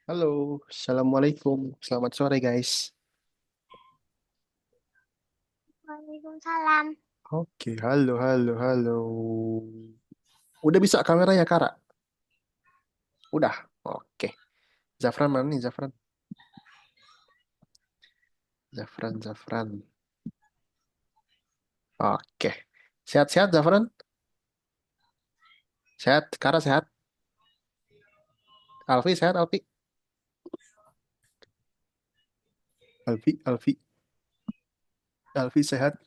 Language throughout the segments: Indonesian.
Halo, Assalamualaikum. Selamat sore, guys. Waalaikumsalam. Oke, halo, halo, halo. Udah bisa kameranya, Kara? Udah. Oke. Zafran mana nih, Zafran? Zafran, Zafran. Oke. Sehat-sehat, Zafran? Sehat? Kara sehat? Alfi sehat, Alfi? Alfi, Alfi. Alfi sehat?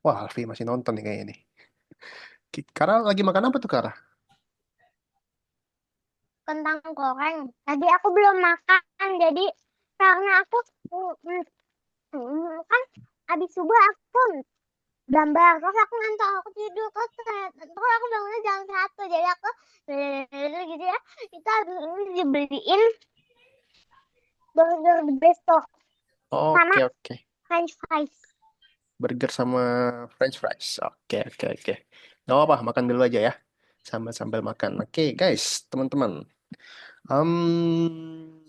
Wah, Alfi masih nonton nih kayaknya nih. Kara lagi makan apa tuh, Kara? Kentang goreng. Tadi aku belum makan, jadi karena aku kan habis subuh aku gambar, terus aku ngantuk, aku tidur, terus aku bangunnya jam 1, jadi aku gitu ya. Kita habis ini dibeliin burger the besto sama Oke, oke. french fries. Burger sama French fries. Oke, oke, oke. Gak apa-apa, makan dulu aja ya. Sambil-sambil makan. Oke, guys, teman-teman.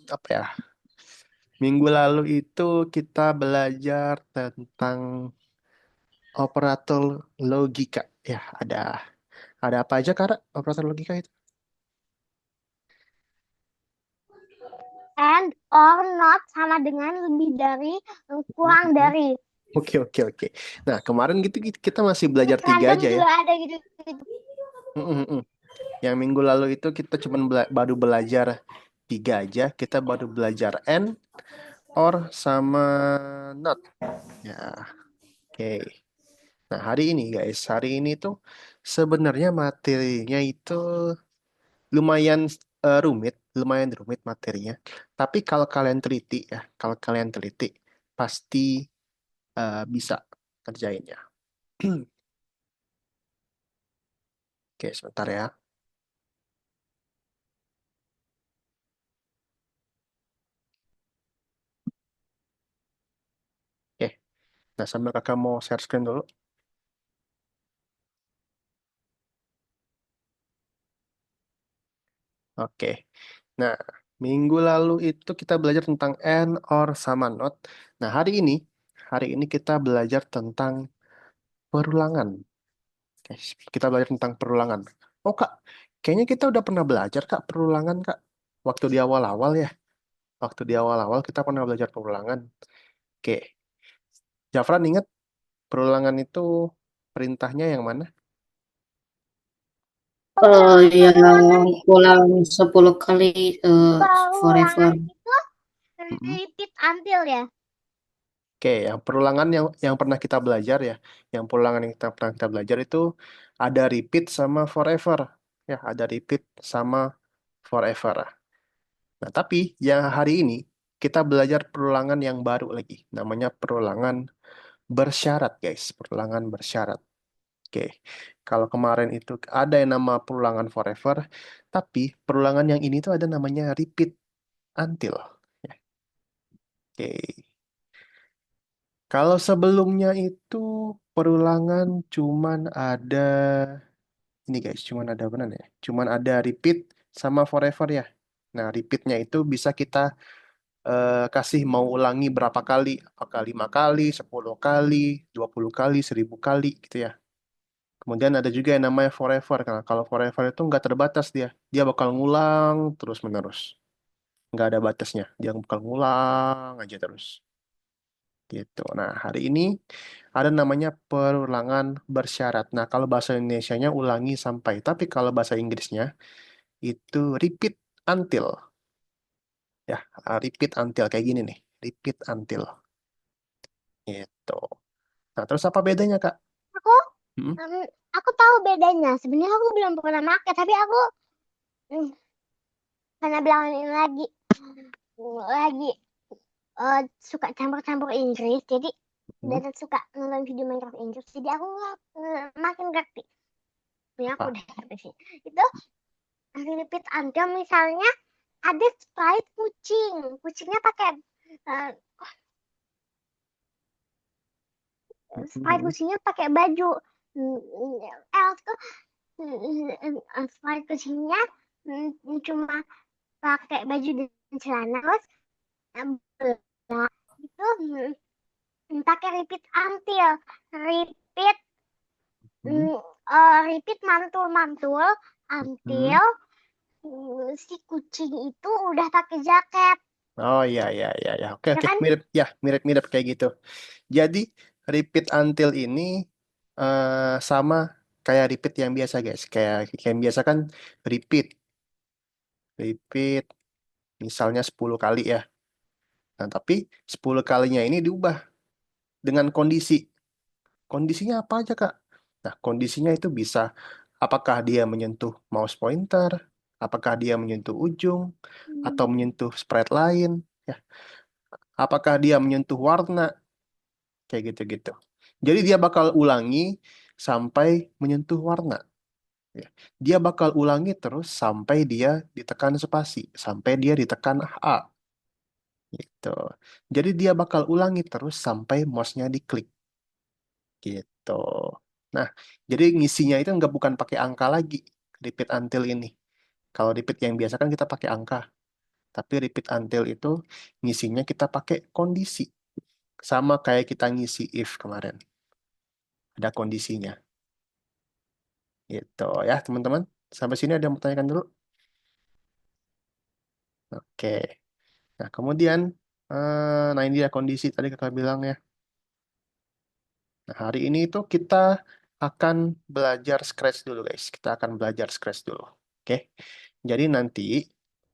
Apa ya? Minggu lalu itu kita belajar tentang operator logika. Ya, ada apa aja, Kak? Operator logika itu? And or not sama dengan lebih dari, kurang Mhm. dari. Oke, oke, oke. Nah, kemarin gitu kita masih belajar tiga Random aja ya. juga ada gitu. Mm, mm, mm. Yang minggu lalu itu kita cuma baru belajar tiga aja. Kita baru belajar and, or, sama not. Ya, oke. Nah, hari ini guys, hari ini tuh sebenarnya materinya itu lumayan lumayan rumit materinya. Tapi kalau kalian teliti ya, kalau kalian teliti pasti bisa kerjainnya. Oke, sebentar ya. Oke, nah sambil kakak mau share screen dulu. Oke, nah minggu lalu itu kita belajar tentang and, or, sama not. Nah hari ini kita belajar tentang perulangan. Oke, kita belajar tentang perulangan. Oh kak, kayaknya kita udah pernah belajar kak perulangan kak. Waktu di awal-awal ya. Waktu di awal-awal kita pernah belajar perulangan. Oke, Jafran ingat perulangan itu perintahnya yang mana? Perulangan Yang pulang 10 kali forever. perulangan itu Mm-mm. repeat until ya. Oke, yang perulangan yang pernah kita belajar ya, yang perulangan yang kita pernah kita belajar itu ada repeat sama forever. Ya, ada repeat sama forever. Nah, tapi yang hari ini kita belajar perulangan yang baru lagi. Namanya perulangan bersyarat, guys. Perulangan bersyarat. Oke, kalau kemarin itu ada yang nama perulangan forever, tapi perulangan yang ini tuh ada namanya repeat until. Ya, oke, kalau sebelumnya itu perulangan cuman ada ini guys, cuman ada apa ya? Cuman ada repeat sama forever ya. Nah, repeatnya itu bisa kita kasih mau ulangi berapa kali, apakah 5 kali, 10 kali, 20 kali, 1000 kali gitu ya. Kemudian ada juga yang namanya forever. Nah, kalau forever itu nggak terbatas dia. Dia bakal ngulang terus-menerus. Nggak ada batasnya. Dia bakal ngulang aja terus. Gitu. Nah, hari ini ada namanya perulangan bersyarat. Nah, kalau bahasa Indonesianya ulangi sampai. Tapi kalau bahasa Inggrisnya itu repeat until. Ya, repeat until kayak gini nih. Repeat until. Gitu. Nah, terus apa bedanya, Kak? Aku Hmm? em, aku tahu bedanya. Sebenarnya aku belum pernah pakai, tapi aku mm, karena bilang ini lagi suka campur-campur Inggris, jadi Hmm? dan suka nonton video Minecraft Inggris, jadi aku makin ngerti. Ini aku Apa? udah ngerti sih. Itu repeat until misalnya ada sprite kucing, kucingnya pakai uh, sprite Hmm? kucingnya pakai baju. Els tuh sprite kucingnya cuma pakai baju dan celana terus belah itu pakai repeat until repeat Hmm. repeat mantul-mantul Hmm. until si kucing itu udah pakai jaket Oh iya iya iya ya. Oke ya oke kan. mirip ya mirip-mirip kayak gitu. Jadi repeat until ini sama kayak repeat yang biasa guys. Kayak yang biasa kan repeat repeat misalnya 10 kali ya. Nah, tapi 10 kalinya ini diubah dengan kondisi. Kondisinya apa aja, Kak? Nah, kondisinya itu bisa apakah dia menyentuh mouse pointer, apakah dia menyentuh ujung, atau menyentuh sprite lain, ya. Apakah dia menyentuh warna, kayak gitu-gitu. Jadi dia bakal ulangi sampai menyentuh warna. Ya. Dia bakal ulangi terus sampai dia ditekan spasi, sampai dia ditekan A, gitu. Jadi dia bakal ulangi terus sampai mouse-nya diklik. Gitu. Nah, jadi ngisinya itu nggak bukan pakai angka lagi, repeat until ini. Kalau repeat yang biasa kan kita pakai angka, tapi repeat until itu ngisinya kita pakai kondisi. Sama kayak kita ngisi if kemarin, ada kondisinya. Gitu ya, teman-teman. Sampai sini ada yang mau tanyakan dulu? Oke. Nah, kemudian, nah ini ya kondisi tadi kakak bilang ya. Nah, hari ini itu kita akan belajar Scratch dulu, guys. Kita akan belajar Scratch dulu. Oke. Jadi nanti,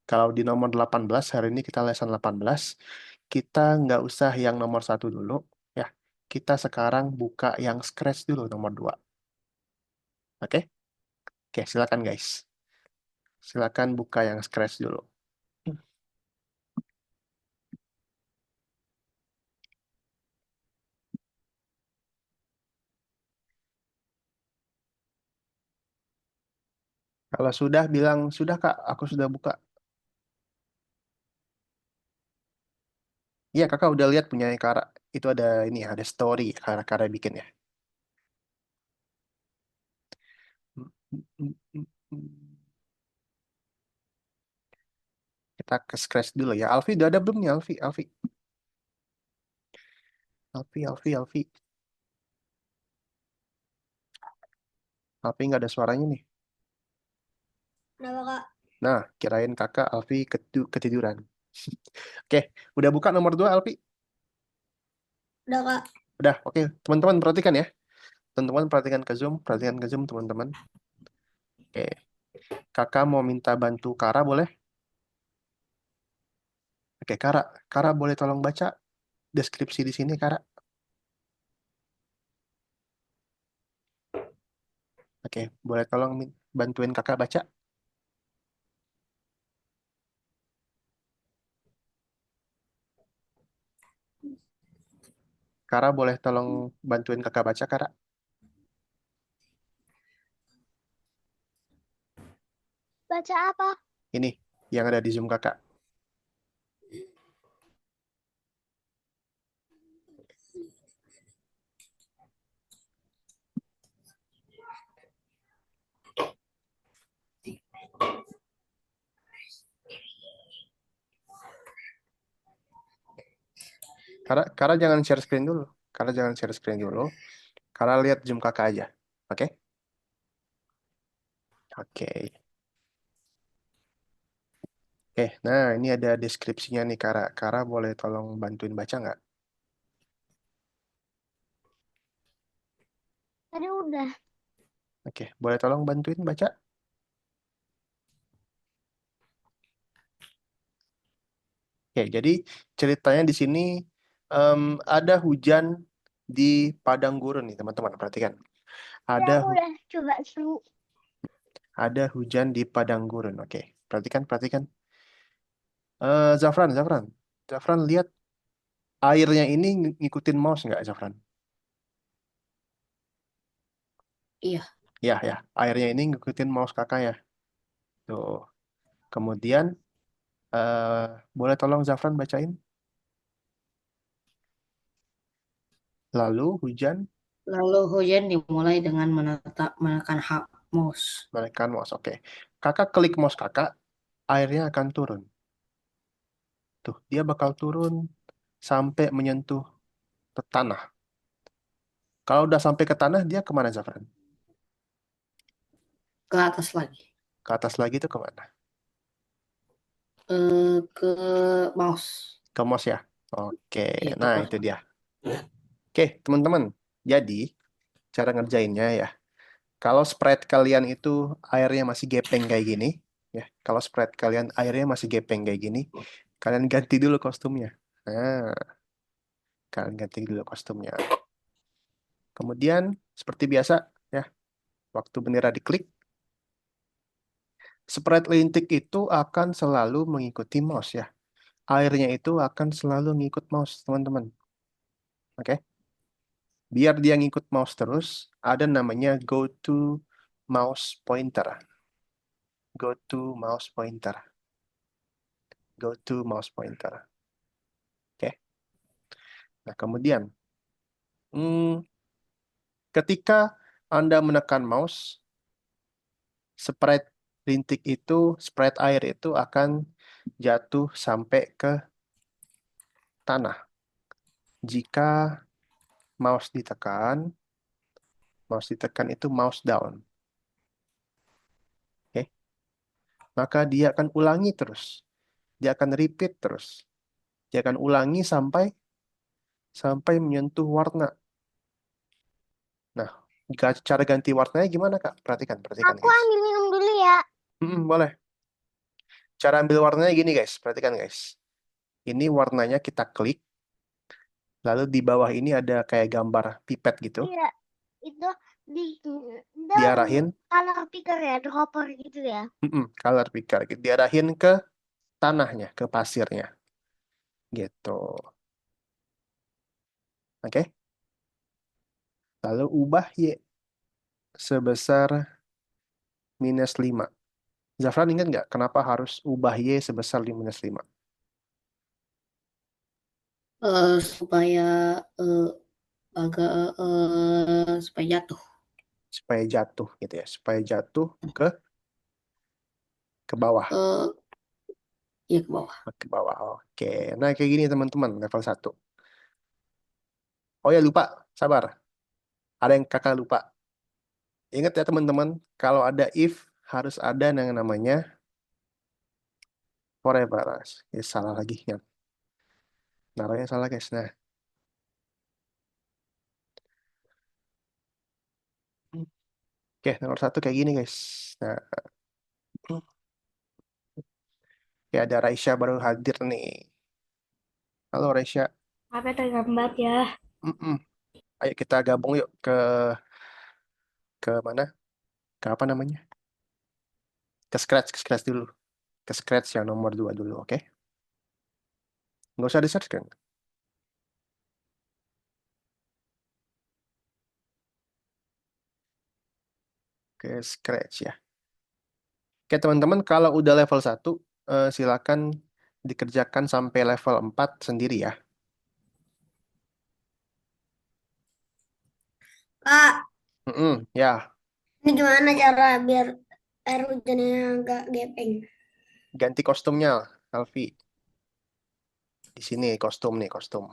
kalau di nomor 18, hari ini kita lesson 18, kita nggak usah yang nomor satu dulu. Ya, kita sekarang buka yang Scratch dulu, nomor 2. Oke? Oke, silakan guys. Silakan buka yang Scratch dulu. Kalau sudah, bilang, sudah Kak, aku sudah buka. Iya, kakak udah lihat punya Kara. Itu ada ini, ada story Kara bikin ya. Kita ke scratch dulu ya. Alfi udah ada belum nih Alfi? Alfi. Alfi nggak ada suaranya nih. Kenapa kak? Nah, kirain kakak Alfi ketiduran. Oke, udah buka nomor 2 Alfi? Udah kak. Udah, oke. Teman-teman perhatikan ya. Teman-teman perhatikan ke Zoom teman-teman. Oke, kakak mau minta bantu Kara boleh? Oke, Kara boleh tolong baca deskripsi di sini Kara? Oke, boleh tolong bantuin kakak baca? Kara boleh tolong bantuin kakak baca Kara? Baca apa? Ini yang ada di Zoom kakak. Kara jangan share screen dulu. Kara jangan share screen dulu. Kara lihat Zoom kakak aja. Oke? Oke. Nah ini ada deskripsinya nih Kara. Kara boleh tolong bantuin baca nggak? Tadi udah. Oke, boleh tolong bantuin baca? Oke, jadi ceritanya di sini em, ada hujan di padang gurun nih teman-teman. Perhatikan. Tadi Ada aku hu- udah coba seru. ada hujan di padang gurun. Oke, perhatikan. Zafran, lihat airnya ini ngikutin mouse nggak, Zafran? Iya. Ya, airnya ini ngikutin mouse kakak ya. Tuh. Kemudian, eh boleh tolong Zafran bacain? Lalu hujan, Lalu hujan dimulai dengan menekan H. mouse. Menekan mouse. Oke. Kakak klik mouse kakak, airnya akan turun. Tuh, dia bakal turun sampai menyentuh ke tanah. Kalau udah sampai ke tanah, dia kemana, Zafran? Ke atas lagi. Ke atas lagi itu kemana? Ke mouse. Ke mouse ya? Oke, Iya, nah tepat. itu dia. Oke, teman-teman. Jadi, cara ngerjainnya ya. Kalau spread kalian itu airnya masih gepeng kayak gini, ya. Kalau spread kalian airnya masih gepeng kayak gini, kalian ganti dulu kostumnya. Nah, kalian ganti dulu kostumnya. Kemudian, seperti biasa, ya, waktu bendera diklik, spread lintik itu akan selalu mengikuti mouse ya. Airnya itu akan selalu ngikut mouse, teman-teman. Oke? Biar dia ngikut mouse terus, ada namanya go to mouse pointer. Go to mouse pointer. Go to mouse pointer. Oke. Nah, kemudian, hmm, ketika Anda menekan mouse, spread rintik itu, spread air itu akan jatuh sampai ke tanah. Jika mouse ditekan itu mouse down. Oke. Maka dia akan ulangi terus. Dia akan repeat terus. Dia akan ulangi sampai sampai menyentuh warna. Nah, cara ganti warnanya gimana, Kak? Perhatikan, perhatikan, Aku guys. ambil minum dulu ya. Boleh. Cara ambil warnanya gini, guys. Perhatikan, guys. Ini warnanya kita klik, lalu di bawah ini ada kayak gambar pipet gitu. Iya, itu di Diarahin, color picker ya, dropper gitu ya. color picker. Gitu. Diarahin ke tanahnya, ke pasirnya. Gitu. Oke? Lalu ubah Y sebesar -5. Zafran ingat nggak kenapa harus ubah Y sebesar -5? Supaya eh, agak supaya jatuh. Supaya jatuh gitu ya. Supaya jatuh ke bawah. Eh, ya ke bawah. Ke bawah. Oke. Nah, kayak gini teman-teman, level 1. Oh ya, lupa. Sabar. Ada yang kakak lupa. Ingat ya teman-teman, kalau ada if, harus ada yang namanya forever. Ya, salah lagi. Ya. Naruhnya salah, guys. Nah. Oke, nomor 1 kayak gini, guys. Nah, ya ada Raisya baru hadir nih. Halo, Raisya. Apa terlambat ya? Mm-mm. Ayo kita gabung yuk ke mana? Ke apa namanya? Ke Scratch dulu. Ke Scratch yang nomor 2 dulu, oke? Nggak usah di-search kan? Ke Scratch ya. Oke, teman-teman, kalau udah level 1, silakan dikerjakan sampai level 4 sendiri ya. Kak, Ya, ini gimana cara biar air hujannya agak gepeng? ganti kostumnya, Alfi. Di sini kostum nih, kostum.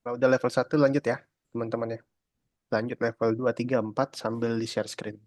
Kalau udah level 1 lanjut ya, teman-teman ya. Lanjut level 2, 3, 4 sambil di share screen.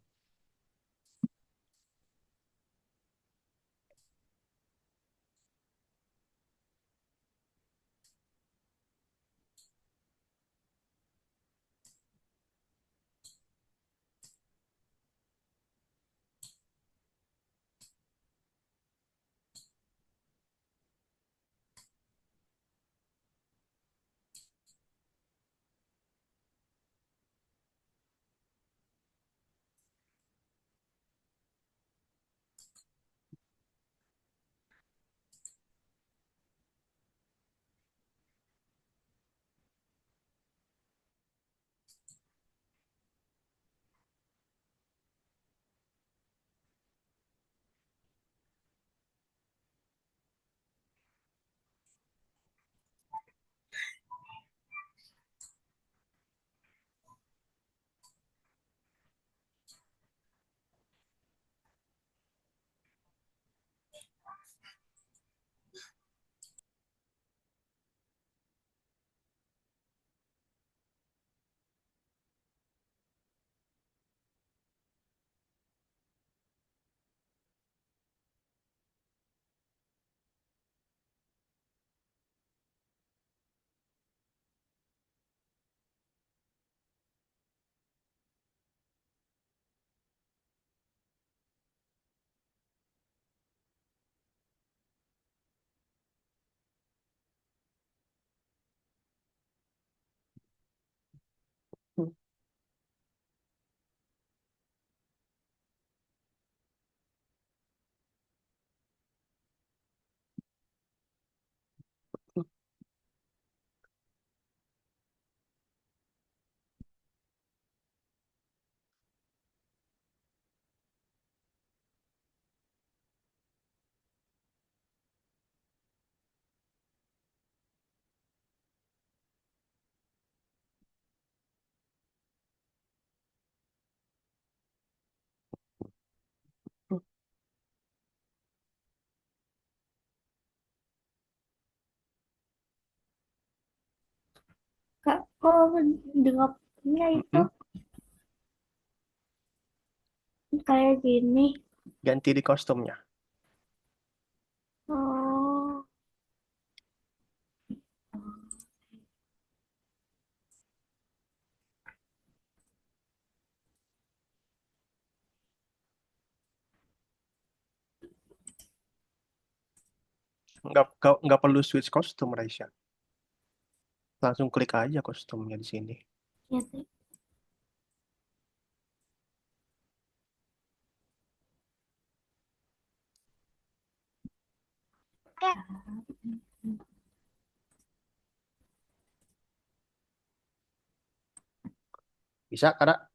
Kak, kok dengarnya itu Mm-mm. kayak gini? Ganti di kostumnya. Oh, Nggak perlu switch kostum, Raisya. Langsung klik aja kostumnya di sini. ya sih. Oke, Bisa, Kak?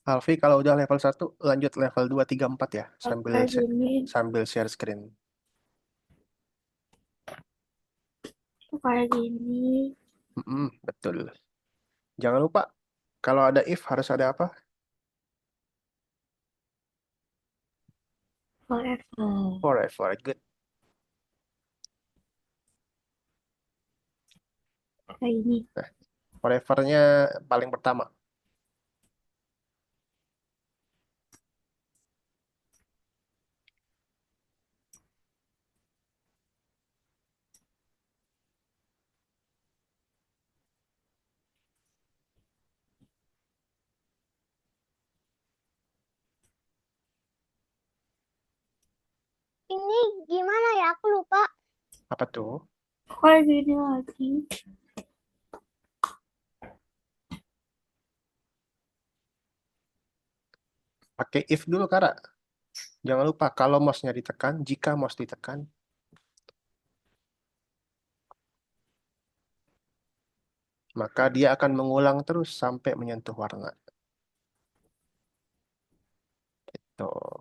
Alfi, kalau udah level 1 lanjut level 2, 3, 4 ya. Sambil Kayak gini, sambil share screen. kayak gini. Mm-mm, betul. Jangan lupa, kalau ada if harus ada apa? Forever. Forever. Good. Kayak gini. Nah, forever-nya paling pertama. ini gimana ya? Aku lupa. Apa tuh? Kayak gini lagi. Pakai if dulu, Kak. Jangan lupa, kalau mouse-nya ditekan, jika mouse ditekan, maka dia akan mengulang terus sampai menyentuh warna. Tuh.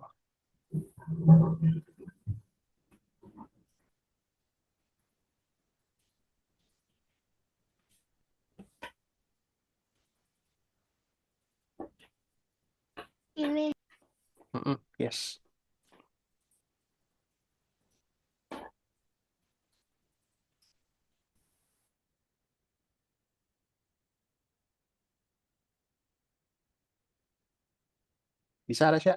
Ini Mm-mm. Yes. Bisa, Rasya?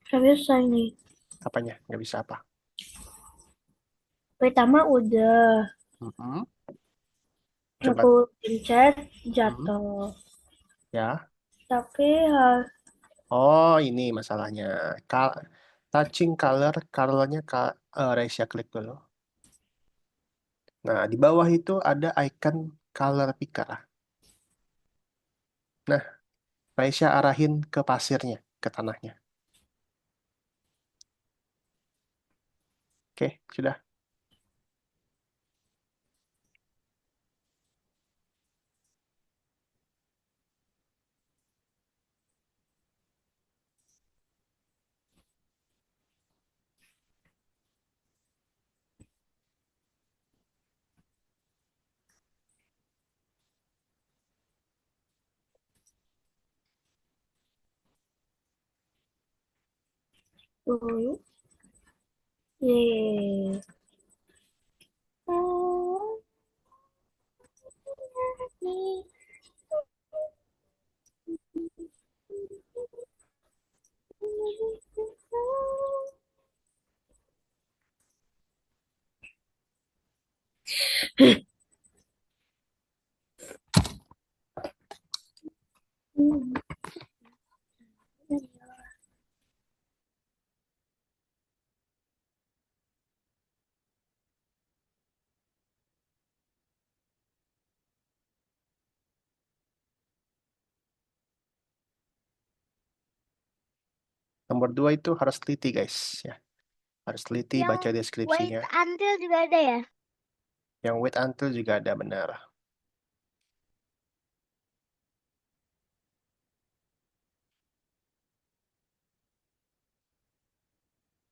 Nggak bisa ini. Apanya? Nggak bisa apa? Pertama udah. Mm-mm. Coba. Aku pencet Mm. jatuh. Ya. Tapi Oh, ini masalahnya. Touching color, colornya Rasya klik dulu. Nah, di bawah itu ada icon color picker. Nah, Rasya arahin ke pasirnya, ke tanahnya. Oke, sudah. dulu. Yeay. Nomor 2 itu harus teliti, guys. Ya, harus teliti Yang baca wait deskripsinya. until juga ada ya? Yang wait until juga ada benar.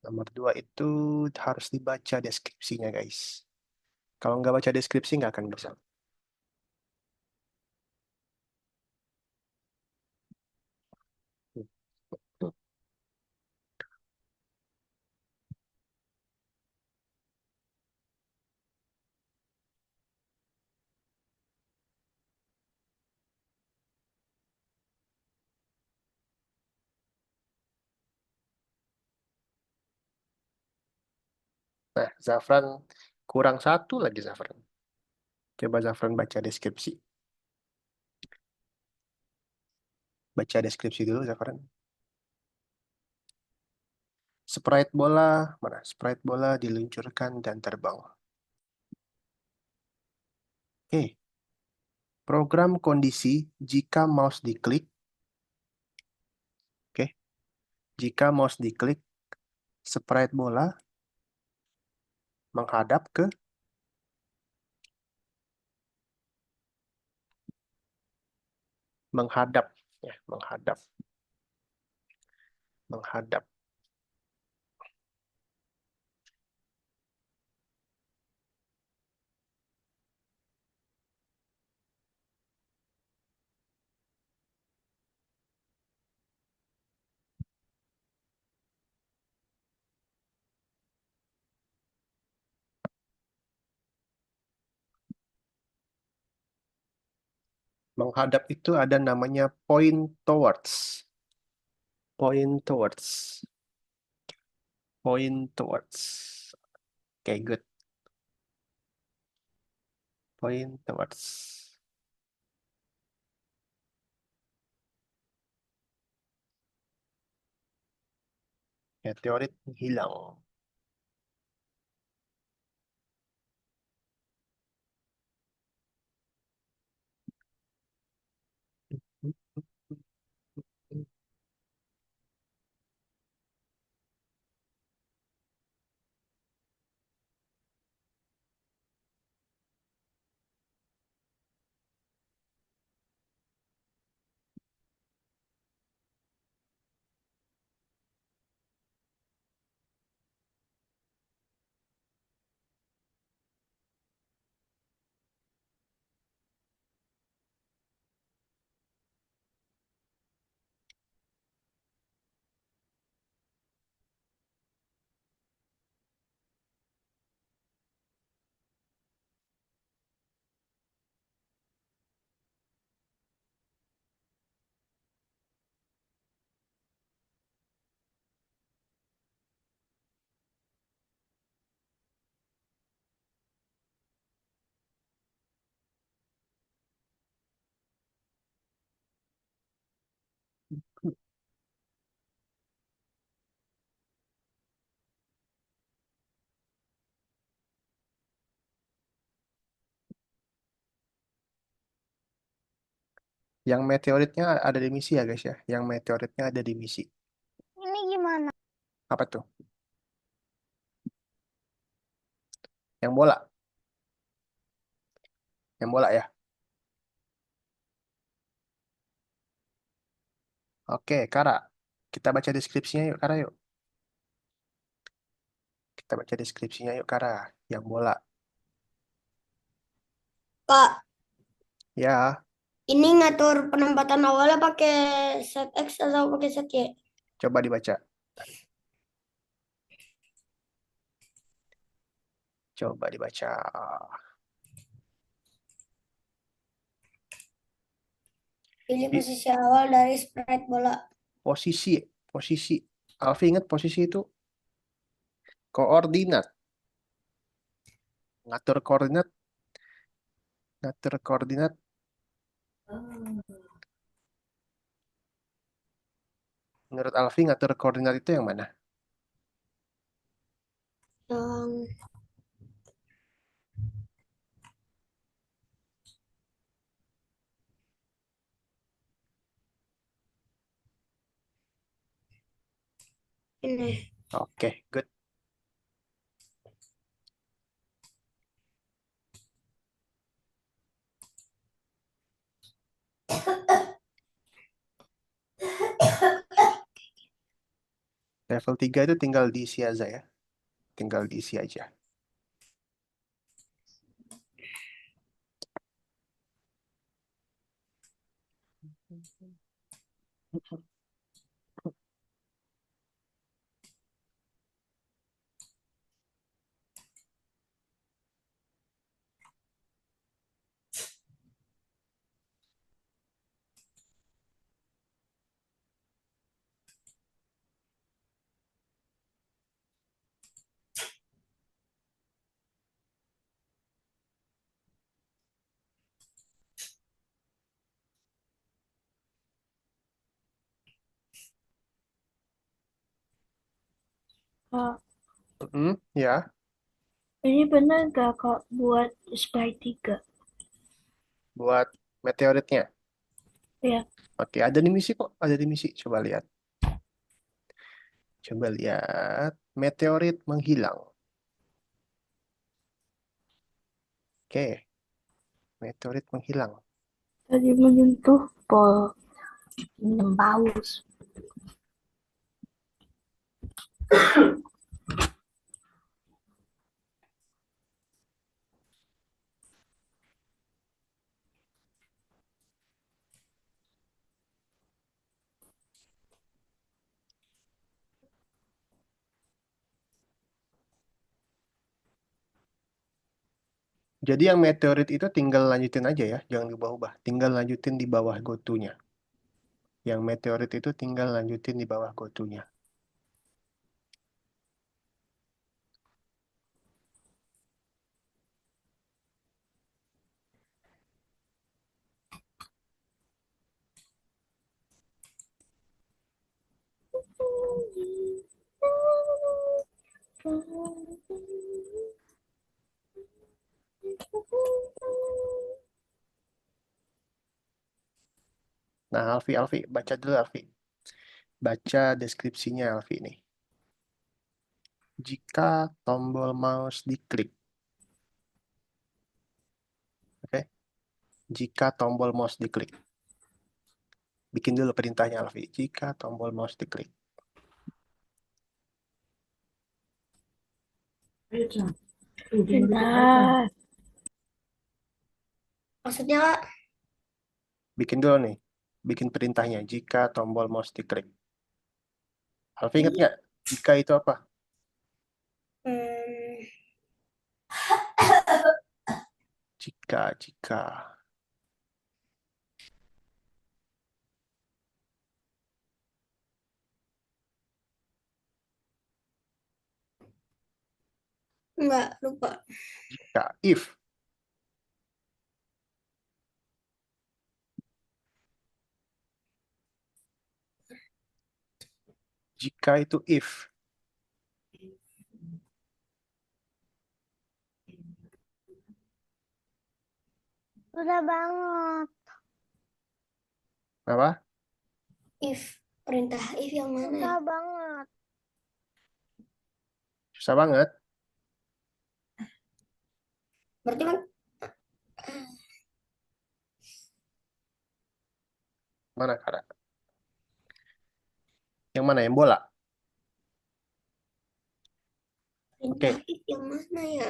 Nomor 2 itu harus dibaca deskripsinya, guys. Kalau nggak baca deskripsi, nggak akan bisa. Nah, Zafran kurang satu lagi, Zafran. Coba Zafran baca deskripsi. Baca deskripsi dulu, Zafran. Sprite bola, mana? Sprite bola diluncurkan dan terbang. Oke, program kondisi jika mouse diklik. Oke, jika mouse diklik, sprite bola menghadap ke menghadap, ya, menghadap, menghadap. Menghadap itu ada namanya point towards. Point towards. Point towards. Oke, good. Point towards. Meteorit hilang. Yang meteoritnya ada di misi ya guys ya. Yang meteoritnya ada di misi. Ini gimana? Apa tuh? Yang bola. Yang bola ya. Oke, Kara. Kita baca deskripsinya yuk, Kara yuk. Kita baca deskripsinya yuk, Kara. Yang bola. Kak, Ya, ini ngatur penempatan awalnya pakai set X atau pakai set Y? coba dibaca. Coba dibaca. Pilih Di posisi awal dari sprite bola. posisi, posisi. Alfi ingat posisi itu koordinat. Ngatur koordinat, ngatur koordinat. Menurut Alfi ngatur koordinat itu yang mana? Yang ini. Oke, good. Level 3 itu tinggal diisi aja ya. Tinggal diisi aja. Kak, Ya, ini benar gak Kak buat sprite 3? buat meteoritnya. Ya, Oke, ada di misi kok. Ada di misi. Coba lihat. Coba lihat. Meteorit menghilang. Oke, meteorit menghilang. tadi menyentuh pol paus. Jadi yang meteorit itu tinggal lanjutin aja ya. Jangan diubah-ubah. Tinggal lanjutin di bawah gotunya. Yang meteorit itu tinggal lanjutin di bawah gotunya. Nah, Alfi, baca dulu Alfi. Baca deskripsinya Alfi nih. Jika tombol mouse diklik, oke? Jika tombol mouse diklik, bikin dulu perintahnya Alfi. Jika tombol mouse diklik, Bentar. Maksudnya Kak, bikin dulu nih. Bikin perintahnya. Jika tombol mouse diklik. Alfi ingat nggak? Jika itu apa? hmm, Jika. enggak lupa. Jika. If. Jika itu if. Udah banget. Apa? If. Perintah if yang mana ya? Susah banget. Susah banget. Berarti kan Mana, Kara? Yang mana? Yang bola? perintah Oke, if yang mana ya?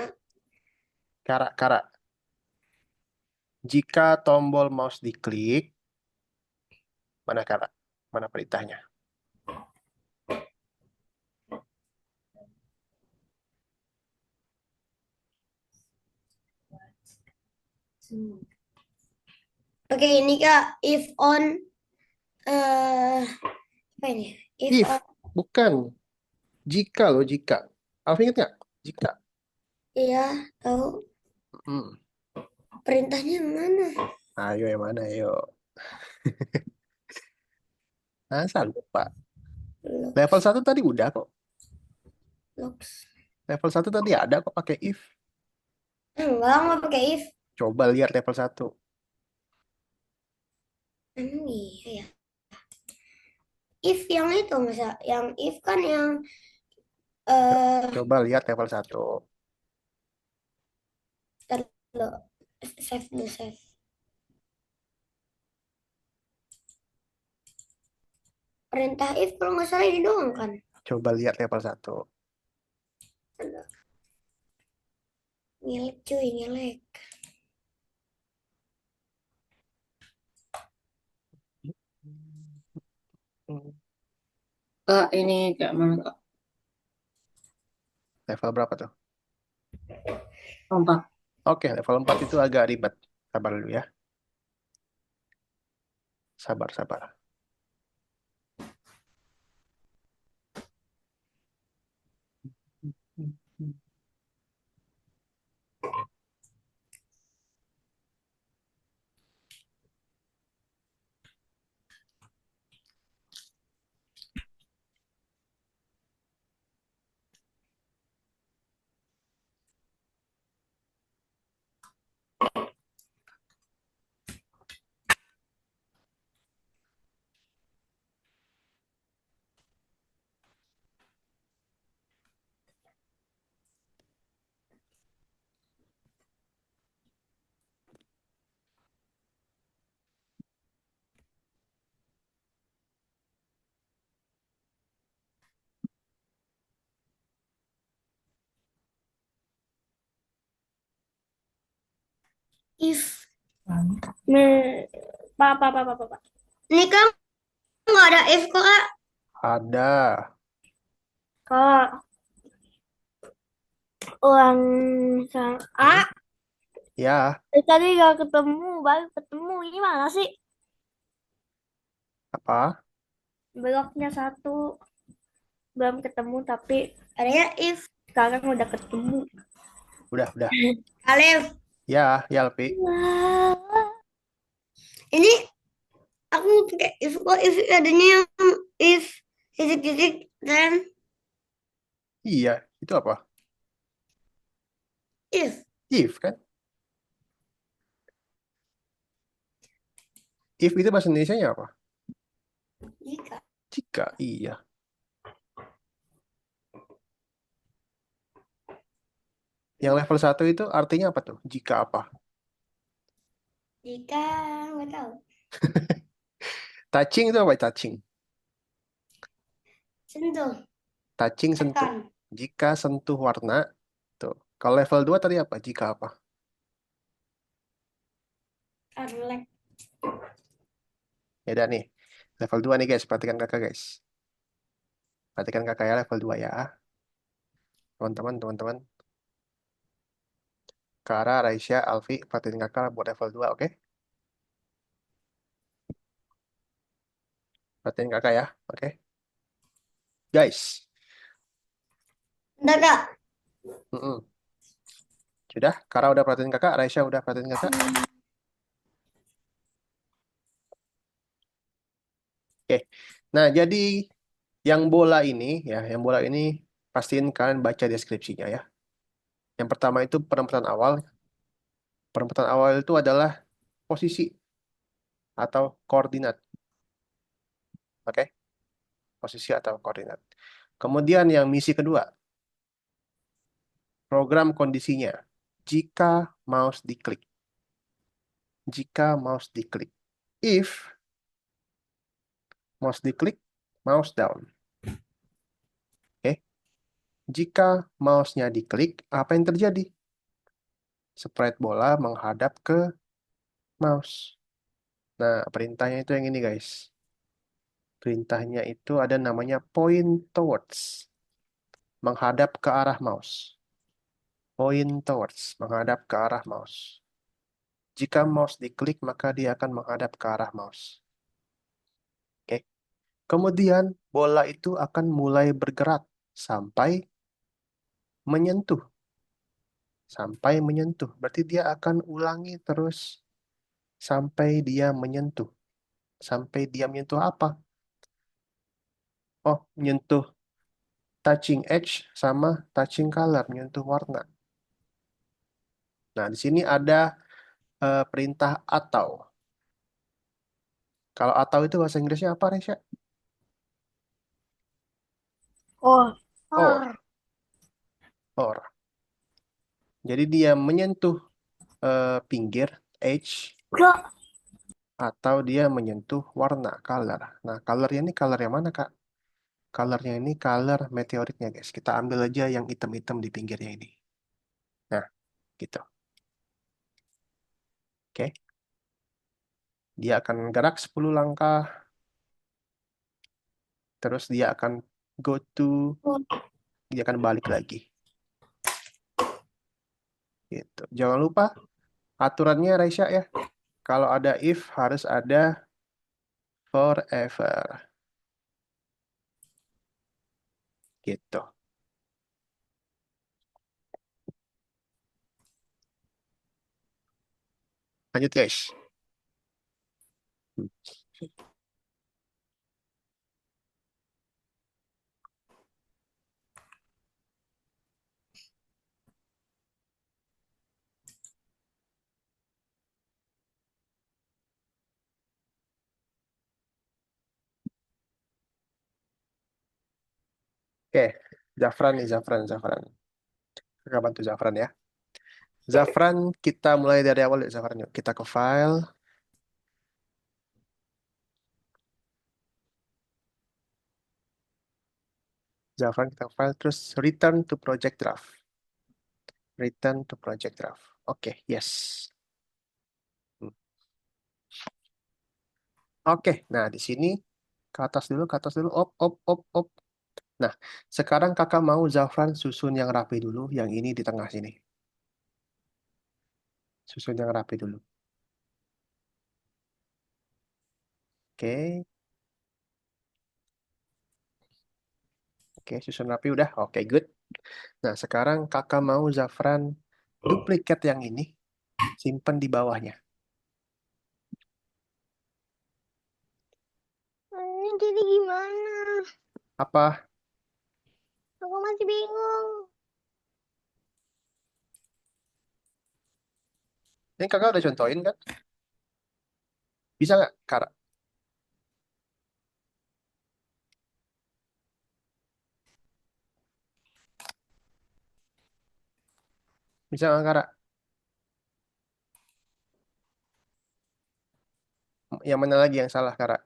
Kara. Jika tombol mouse diklik, mana, Kara? Mana perintahnya? Oke, ini Kak, if on apa ini? If If, on, bukan. Jika loh, jika. Alvin ingat nggak? Jika. iya, tahu. Hmm. Perintahnya yang mana? Ayo yang mana, ayo. Masa lupa. Level Logs, 1 tadi udah kok. logs. Level 1 tadi ada kok pakai if. Enggak, nggak pakai if. Coba lihat level 1. Emang iya ya. If yang itu masa, yang if kan yang Coba lihat level 1. ntar dulu. Save dulu, save. Perintah if kalau nggak salah ini doang kan? Coba lihat level 1. Ngelek cuy, ngelek. Kak, ini kayak mana Kak? Level berapa tuh? 4. Oke, level 4 itu agak ribet. Sabar dulu ya. Sabar. If. Nih, Pak. Ini kan nggak ada if kok Kak. Ada. Kak, uang sang A. Ya, Tadi gak ketemu, baru ketemu. Ini mana sih? apa? Bloknya satu belum ketemu tapi adanya if sekarang udah ketemu. Udah. Alif. Ya, Alpi. Ini aku pakai if kok if adanya yang if titik-titik dan Iya, itu apa? if If kan? If itu bahasa Indonesianya apa? jika. Jika, iya. Yang level 1 itu artinya apa tuh? Jika apa? Jika nggak tahu. Touching itu apa? Touching. Sentuh. Touching sentuh. Tekan. Jika sentuh warna, tuh. Kalau level 2 tadi apa? Jika apa? Arlek. Ya udah nih. Level 2 nih guys, perhatikan kakak guys. Perhatikan kakak ya level 2 ya. Teman-teman. Kara, Raisya, Alfi, perhatikan kakak buat level 2, oke? Perhatikan kakak ya, oke? Guys. Udah Kak. Mm-mm. Sudah? Kara udah perhatikan kakak, Raisya udah perhatikan kakak. Oke. Nah, jadi Yang bola ini ya, yang bola ini pastiin kalian baca deskripsinya ya. Yang pertama itu penempatan awal. Penempatan awal itu adalah posisi atau koordinat. Oke, posisi atau koordinat. Kemudian yang misi kedua, program kondisinya. Jika mouse diklik. Jika mouse diklik. If mouse diklik, mouse down. Oke. Jika mouse-nya diklik, apa yang terjadi? Sprite bola menghadap ke mouse. Nah, perintahnya itu yang ini, guys. Perintahnya itu ada namanya point towards. Menghadap ke arah mouse. Point towards. Menghadap ke arah mouse. Jika mouse diklik, maka dia akan menghadap ke arah mouse. Oke. Kemudian, bola itu akan mulai bergerak sampai menyentuh. Sampai menyentuh. Berarti dia akan ulangi terus sampai dia menyentuh. Sampai dia menyentuh apa? Oh, menyentuh touching edge sama touching color, menyentuh warna. Nah, di sini ada perintah atau. Kalau atau itu bahasa Inggrisnya apa, Resya? Oh, Or. Or. Or. Jadi dia menyentuh pinggir, edge, enggak. atau dia menyentuh warna, color. Nah, colornya ini color yang mana, Kak? Colornya ini color meteoritnya, guys. Kita ambil aja yang hitam-hitam di pinggirnya ini. Nah, gitu. Oke. Dia akan gerak 10 langkah, terus dia akan go to, dia akan balik lagi. Gitu. Jangan lupa aturannya, Raisya ya. Kalau ada if, harus ada forever. Gitu. Lanjut, guys. Hmm. Oke, Zafran nih, Zafran, Zafran. Kita bantu Zafran ya. Zafran, kita mulai dari awal ya, Zafran. Yuk. Kita ke file. Zafran, kita ke file. Terus return to project draft. Return to project draft. Oke, yes. Hmm. Oke, nah di sini ke atas dulu, op, op, op, op. Nah, sekarang kakak mau Zafran susun yang rapi dulu, yang ini di tengah sini. Susun yang rapi dulu. Oke, oke, susun rapi udah. Oke, good. Nah, sekarang kakak mau Zafran duplikat yang ini, simpan di bawahnya. Ini jadi gimana? Apa? Aku masih bingung. Ini kakak udah contohin kan? Bisa nggak, Kak? Bisa nggak, Kak? Yang mana lagi yang salah, Kak?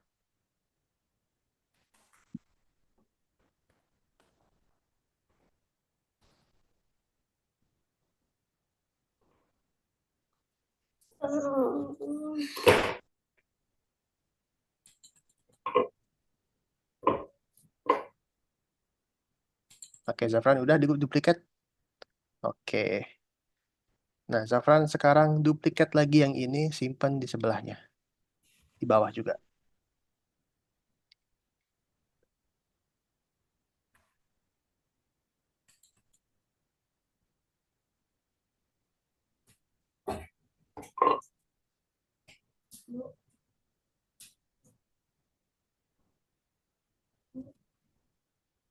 Oke, Zafran udah di duplikat. Oke. Nah, Zafran sekarang duplikat lagi yang ini, simpan di sebelahnya. Di bawah juga.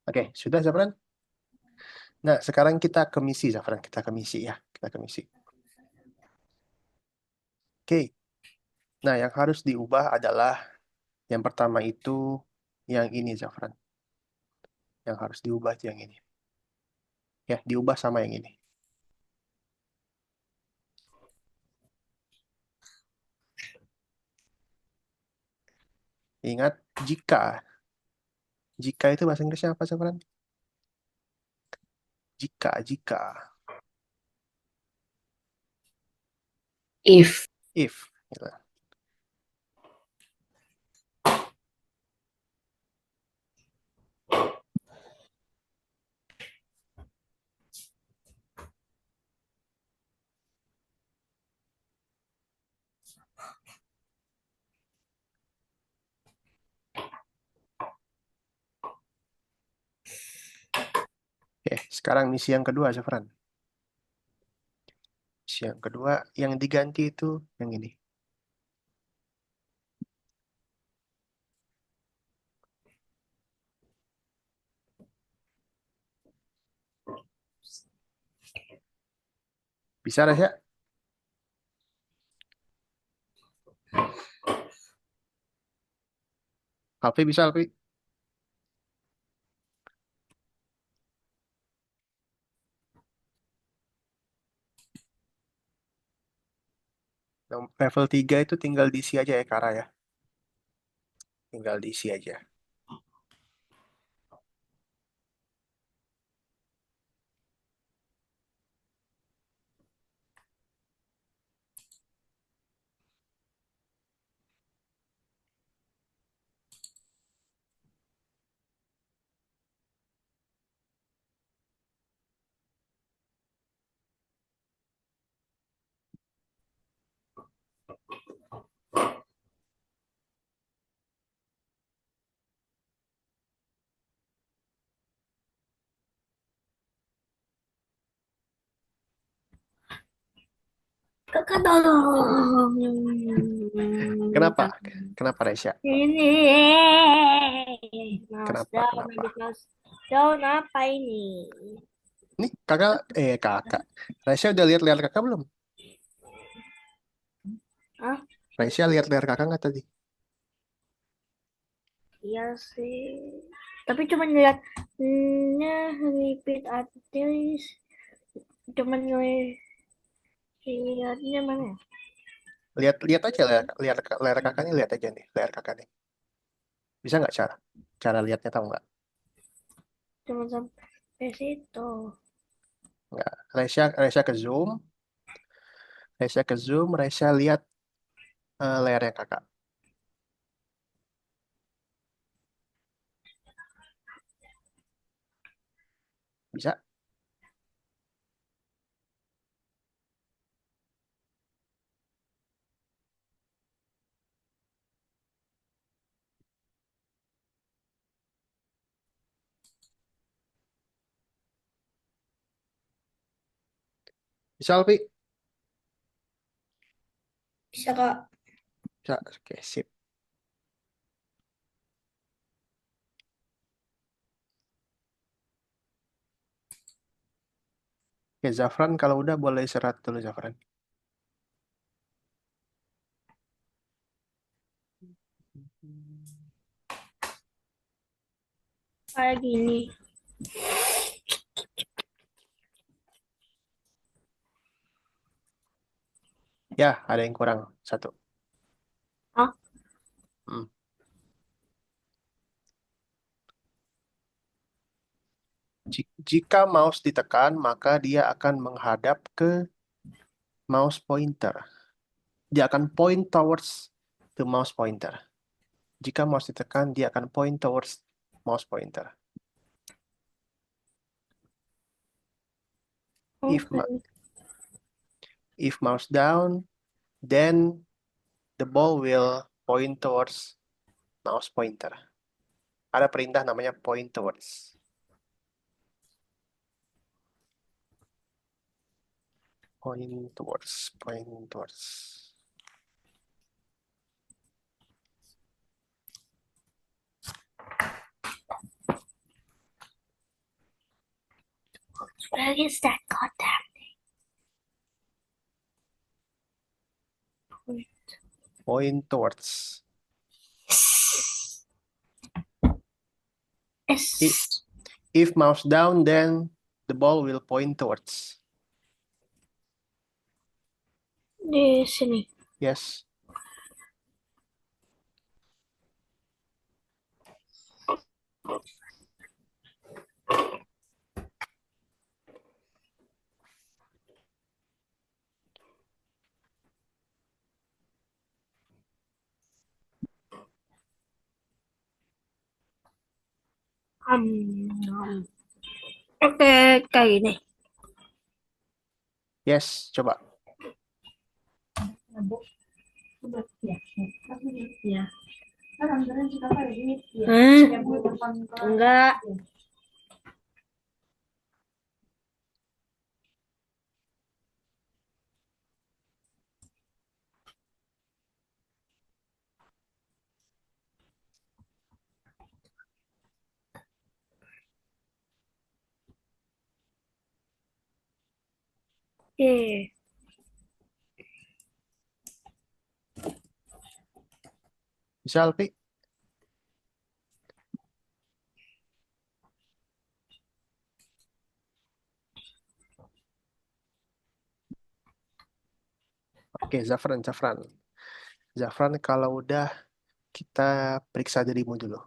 Oke, sudah Zafran? Nah, sekarang kita ke misi, Zafran. Kita ke misi ya. Kita ke misi. Oke. Nah, yang harus diubah adalah yang pertama itu yang ini, Zafran. Yang harus diubah itu yang ini. Ya, diubah sama yang ini. Ingat, jika. Jika itu bahasa Inggrisnya apa, Zafran? Jika. If. If. Gitu. Oke, sekarang misi yang kedua, Zafran. Misi yang kedua, yang diganti itu yang ini. Bisa, Rasya? Alfi bisa, Alfi? Level 3 itu tinggal diisi aja ya, Kara ya. Tinggal diisi aja. Kakak tolong. Kenapa? Kenapa, Rasya? Ini. Mouse Kenapa? down, Kenapa? habis mouse down apa ini? Nih, kakak. Rasya udah lihat-lihat kakak belum? Hah? Rasya lihat-lihat kakak nggak tadi? Iya sih. Tapi cuma ngeliat repeat artist. Cuma ngeliatnya mana ya? Lihat lihat aja lihat layar kakaknya, lihat aja nih layar kakak nih. Bisa nggak cara lihatnya, tahu nggak? Cuma sampai situ. Nggak. Resya ke zoom, Resya lihat layarnya kakak. Bisa? Bisa, Alfi? Bisa kak. Bisa. Oke, sip. Oke, Zafran kalau udah boleh istirahat dulu, Zafran. Kayak gini. Ya, ada yang kurang satu. Ah, Hmm. Jika mouse ditekan, maka dia akan menghadap ke mouse pointer. Dia akan point towards the mouse pointer. Jika mouse ditekan, dia akan point towards mouse pointer. If oke. if mouse down, then the ball will point towards mouse pointer. Ada perintah namanya point towards. Point towards. Where is that goddamn thing? Point towards. Yes. If mouse down, then the ball will point towards. Di sini. Yes. Oke, kayak gini. Yes, coba. Enggak. Oke. Bisa, Alpi? Oke, Zafran. Zafran, kalau udah kita periksa dirimu dulu.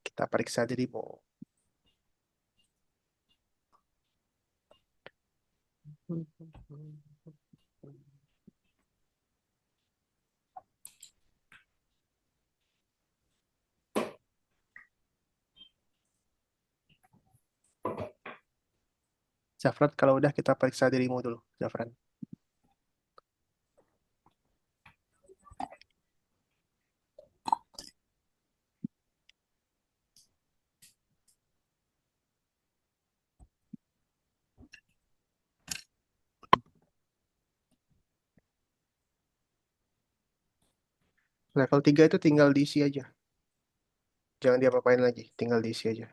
Kita periksa dirimu. Zafran, kalau udah kita periksa dirimu dulu, Zafran. Level 3 itu tinggal diisi aja. Jangan diapa-apain lagi, tinggal diisi aja.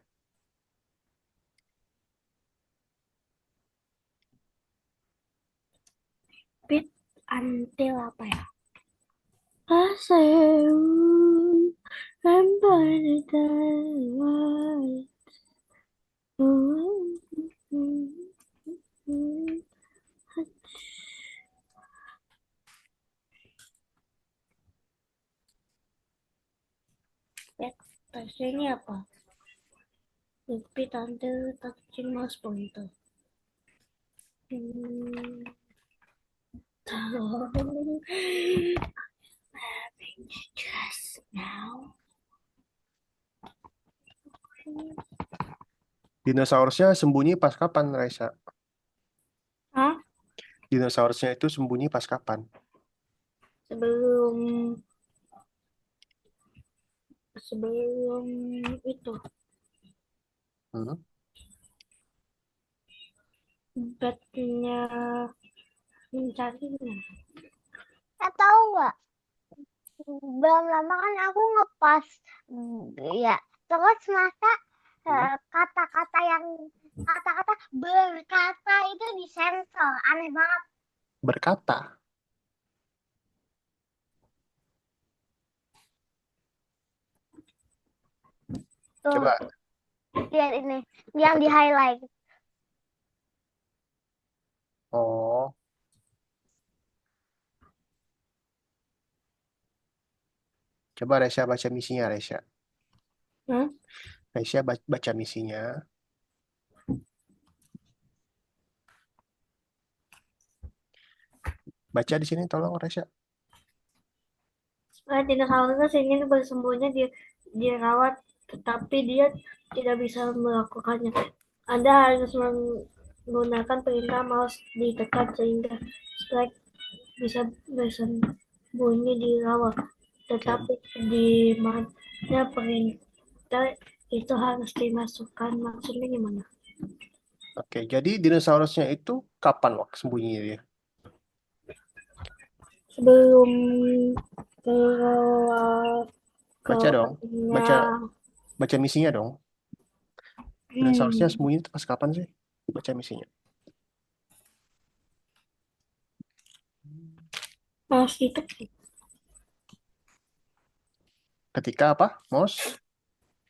Bit until apa ya? Asal Tesnya ini apa? Repeat until touching mouse pointer. Having stress now. Dinosaurusnya sembunyi pas kapan, Raisa? Hah? Dinosaurusnya itu sembunyi pas kapan? Sebelum itu Hmm? batnya mencari. Tahu nggak? Belum lama kan aku ngepas, ya. Terus masa kata-kata berkata itu disensor, aneh banget. Berkata. Tuh, Coba. lihat ini, yang di highlight. Oh. Coba Raisa baca misinya, Raisa. Raisa baca misinya. Baca di sini tolong, Raisa. Dinosaurus ingin bersembunyi dirawat, tetapi dia tidak bisa melakukannya. Anda harus menggunakan perintah mouse ditekan sehingga Spike bisa bersembunyi di rawa. Tetapi di mana perintah itu harus dimasukkan, maksudnya gimana? Oke, jadi dinosaurusnya itu kapan waktu sembunyinya dia? Sebelum Baca dong. keluarnya Baca misinya dong. Dinosaurusnya sembunyi itu pas kapan sih? Baca misinya. Masih itu Ketika apa? Mouse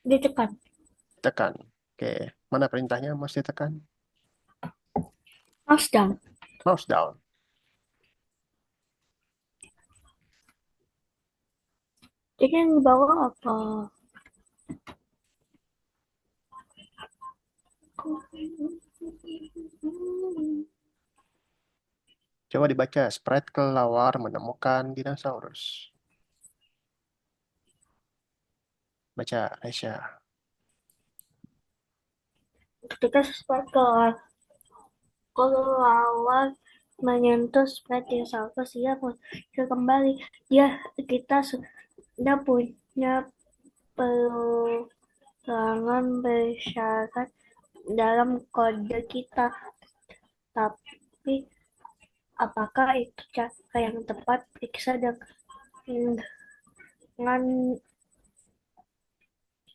ditekan. tekan. Oke, mana perintahnya mouse ditekan? Mouse down. Mouse down. Jadi yang di bawah apa? Coba dibaca. Sprite kelawar menemukan dinosaurus. Baca, Aisyah. Ketika sesuatu kelelawar menyentuh spread dinosaurus, dia muncul kembali. Kita sudah punya peluangan bersyarat dalam kode kita. Tapi apakah itu cara yang tepat? Periksa dengan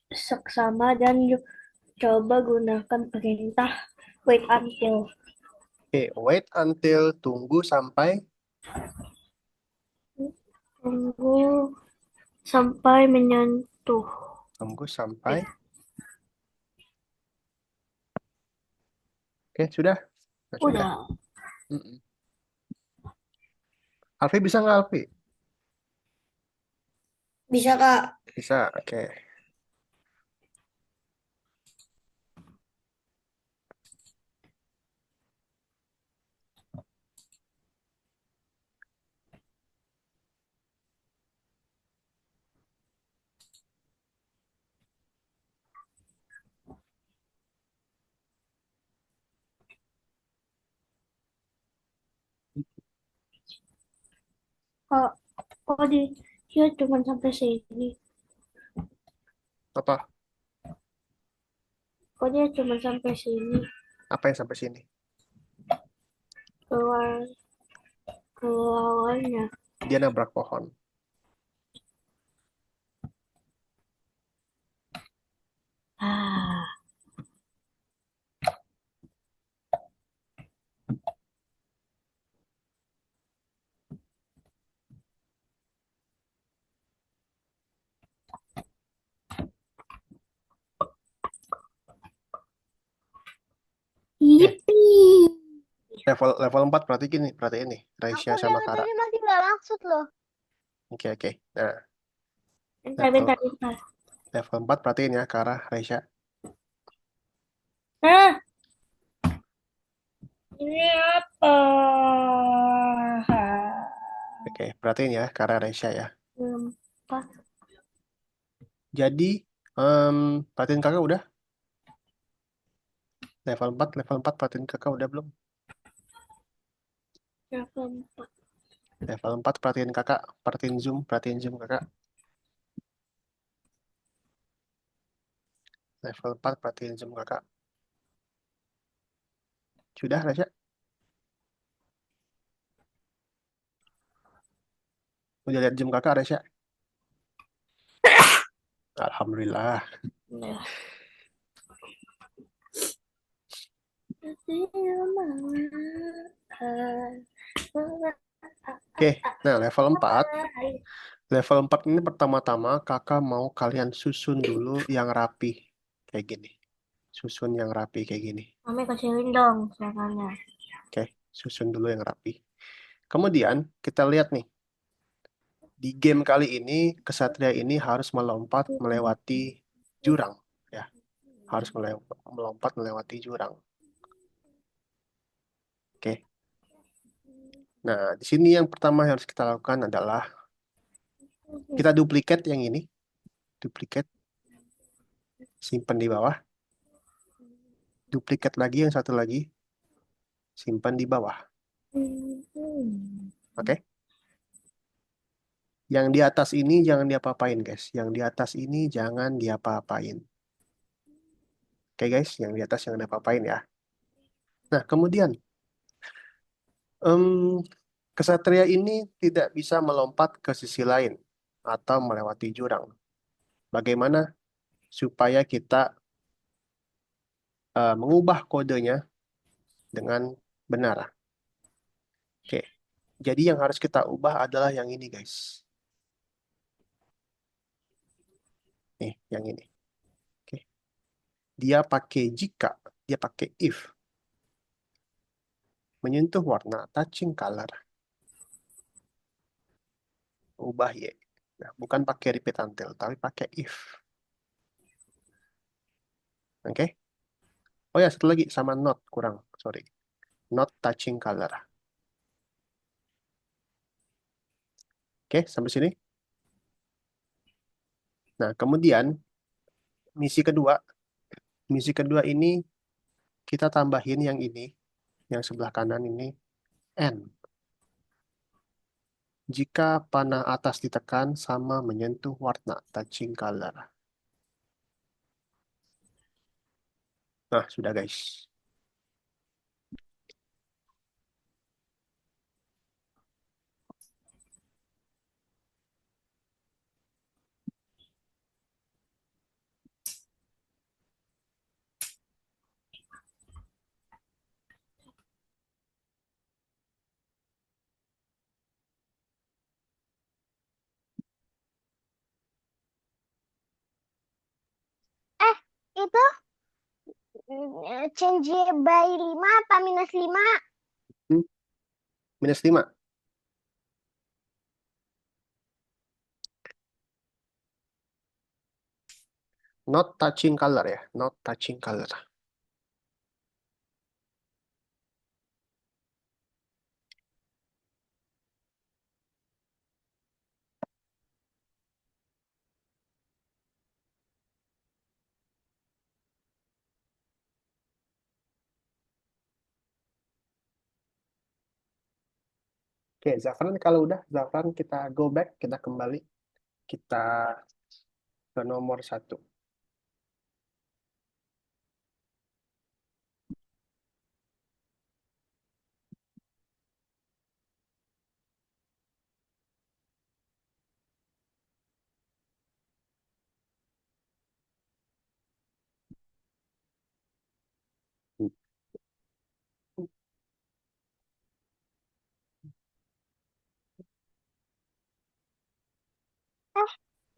seksama dan coba gunakan perintah wait until. Oke, wait until tunggu sampai Tunggu sampai menyentuh. tunggu sampai. Oke, sudah. Nah, sudah. Udah. Mm-mm. Alfi bisa nggak Alfi? Bisa, Kak. Bisa. Oke. Kak, kok dia cuma sampai sini? Apa? Kok dia cuma sampai sini? Apa yang sampai sini? Keluar keluarnya. Dia nabrak pohon. Ah, Oke. yipi. Level 4 berarti gini, berarti ini. Raisya Aku sama dari Kara. tadi masih nggak maksud loh. Oke, oke. Nah, Bentar, level bentar, bentar. level 4 perhatiin ya, Kara, Raisya. Ah, ini apa? Oke, perhatiin ya, Kara, Raisya ya. Empat. Jadi, perhatiin kakak udah? Level 4 perhatiin kakak udah belum? Empat. Level 4 perhatiin kakak, perhatiin zoom kakak. Level 4 perhatiin zoom kakak. Sudah, Raisya? Udah lihat zoom kakak, Raisya? Alhamdulillah. Nah. Oke, nah level 4. Level 4 ini pertama-tama kakak mau kalian susun dulu yang rapi. Kayak gini. Susun yang rapi kayak gini. Mami kecilin dong suaranya. Oke, susun dulu yang rapi. Kemudian kita lihat nih. Di game kali ini, kesatria ini harus melompat melewati jurang. Ya, harus melompat melewati jurang. Oke. Nah, di sini yang pertama yang harus kita lakukan adalah kita duplikat yang ini. Duplikat, simpan di bawah. Duplikat lagi yang satu lagi, simpan di bawah. Oke. Yang di atas ini jangan diapa-apain, guys. Yang di atas ini jangan diapa-apain. Oke, guys. Yang di atas jangan diapa-apain ya. Nah, kemudian em, kesatria ini tidak bisa melompat ke sisi lain atau melewati jurang. Bagaimana supaya kita mengubah kodenya dengan benar. Oke, jadi yang harus kita ubah adalah yang ini, guys. Nih, yang ini. Oke, dia pakai jika, dia pakai if. Menyentuh warna, touching color. Ubah Y. Nah, bukan pakai repeat until, tapi pakai if. Oke? Oh ya, satu lagi sama not kurang, sorry. Not touching color. Oke, sampai sini. Nah, kemudian misi kedua ini kita tambahin yang ini, yang sebelah kanan ini, N. Jika panah atas ditekan sama menyentuh warna, touching color. Nah, sudah guys. Eh, itu change by 5 apa minus 5? Hmm, -5. Not touching color ya, not touching color. Oke, Zafran kalau udah, Zafran kita go back, kita kembali, kita ke nomor 1.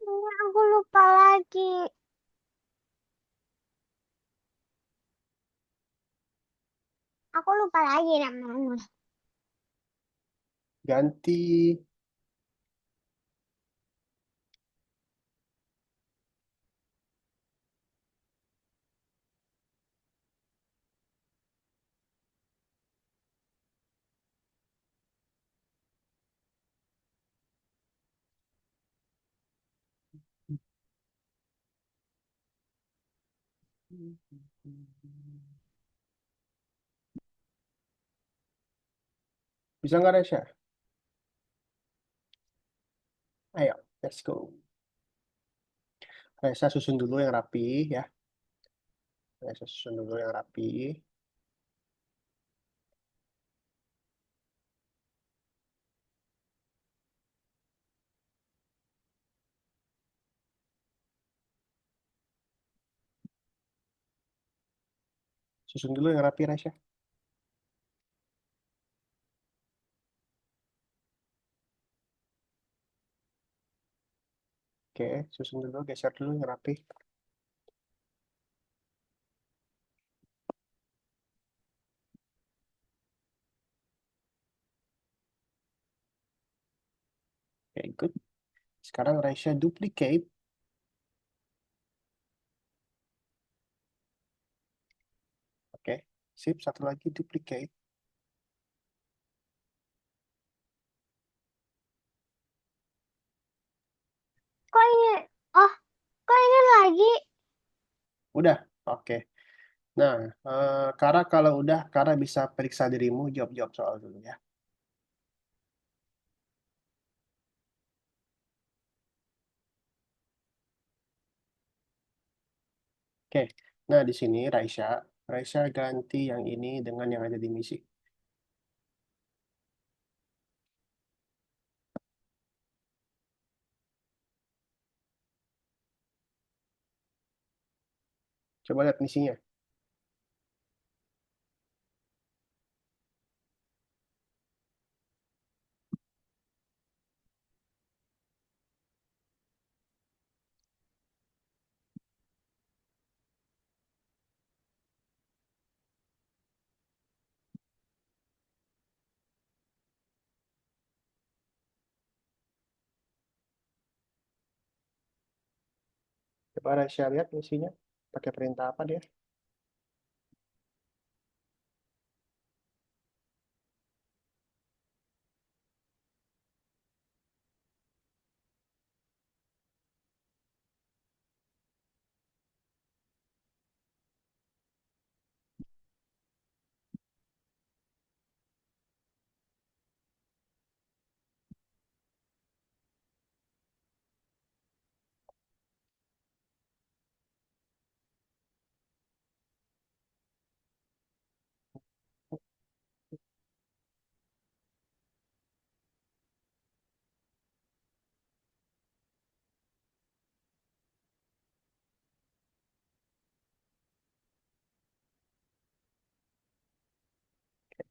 Ini aku lupa lagi. Aku lupa lagi namanya. Ganti bisa nggak Resya? Ayo, let's go. Resa susun dulu yang rapi ya. Resa susun dulu yang rapi. Susun dulu yang rapi, Resa. Oke, susun dulu, geser dulu yang rapi. Oke, good. Sekarang Resa duplicate. Oke, sip. Satu lagi duplicate. Kok ini? Oh, kok ini lagi? Udah, oke. Nah, Kara kalau udah, Kara bisa periksa dirimu, jawab-jawab soal dulu ya. Oke, nah di sini Raisya ganti yang ini dengan yang ada di misi. Coba lihat misinya. Coba Rasya lihat misinya. Pakai perintah apa dia?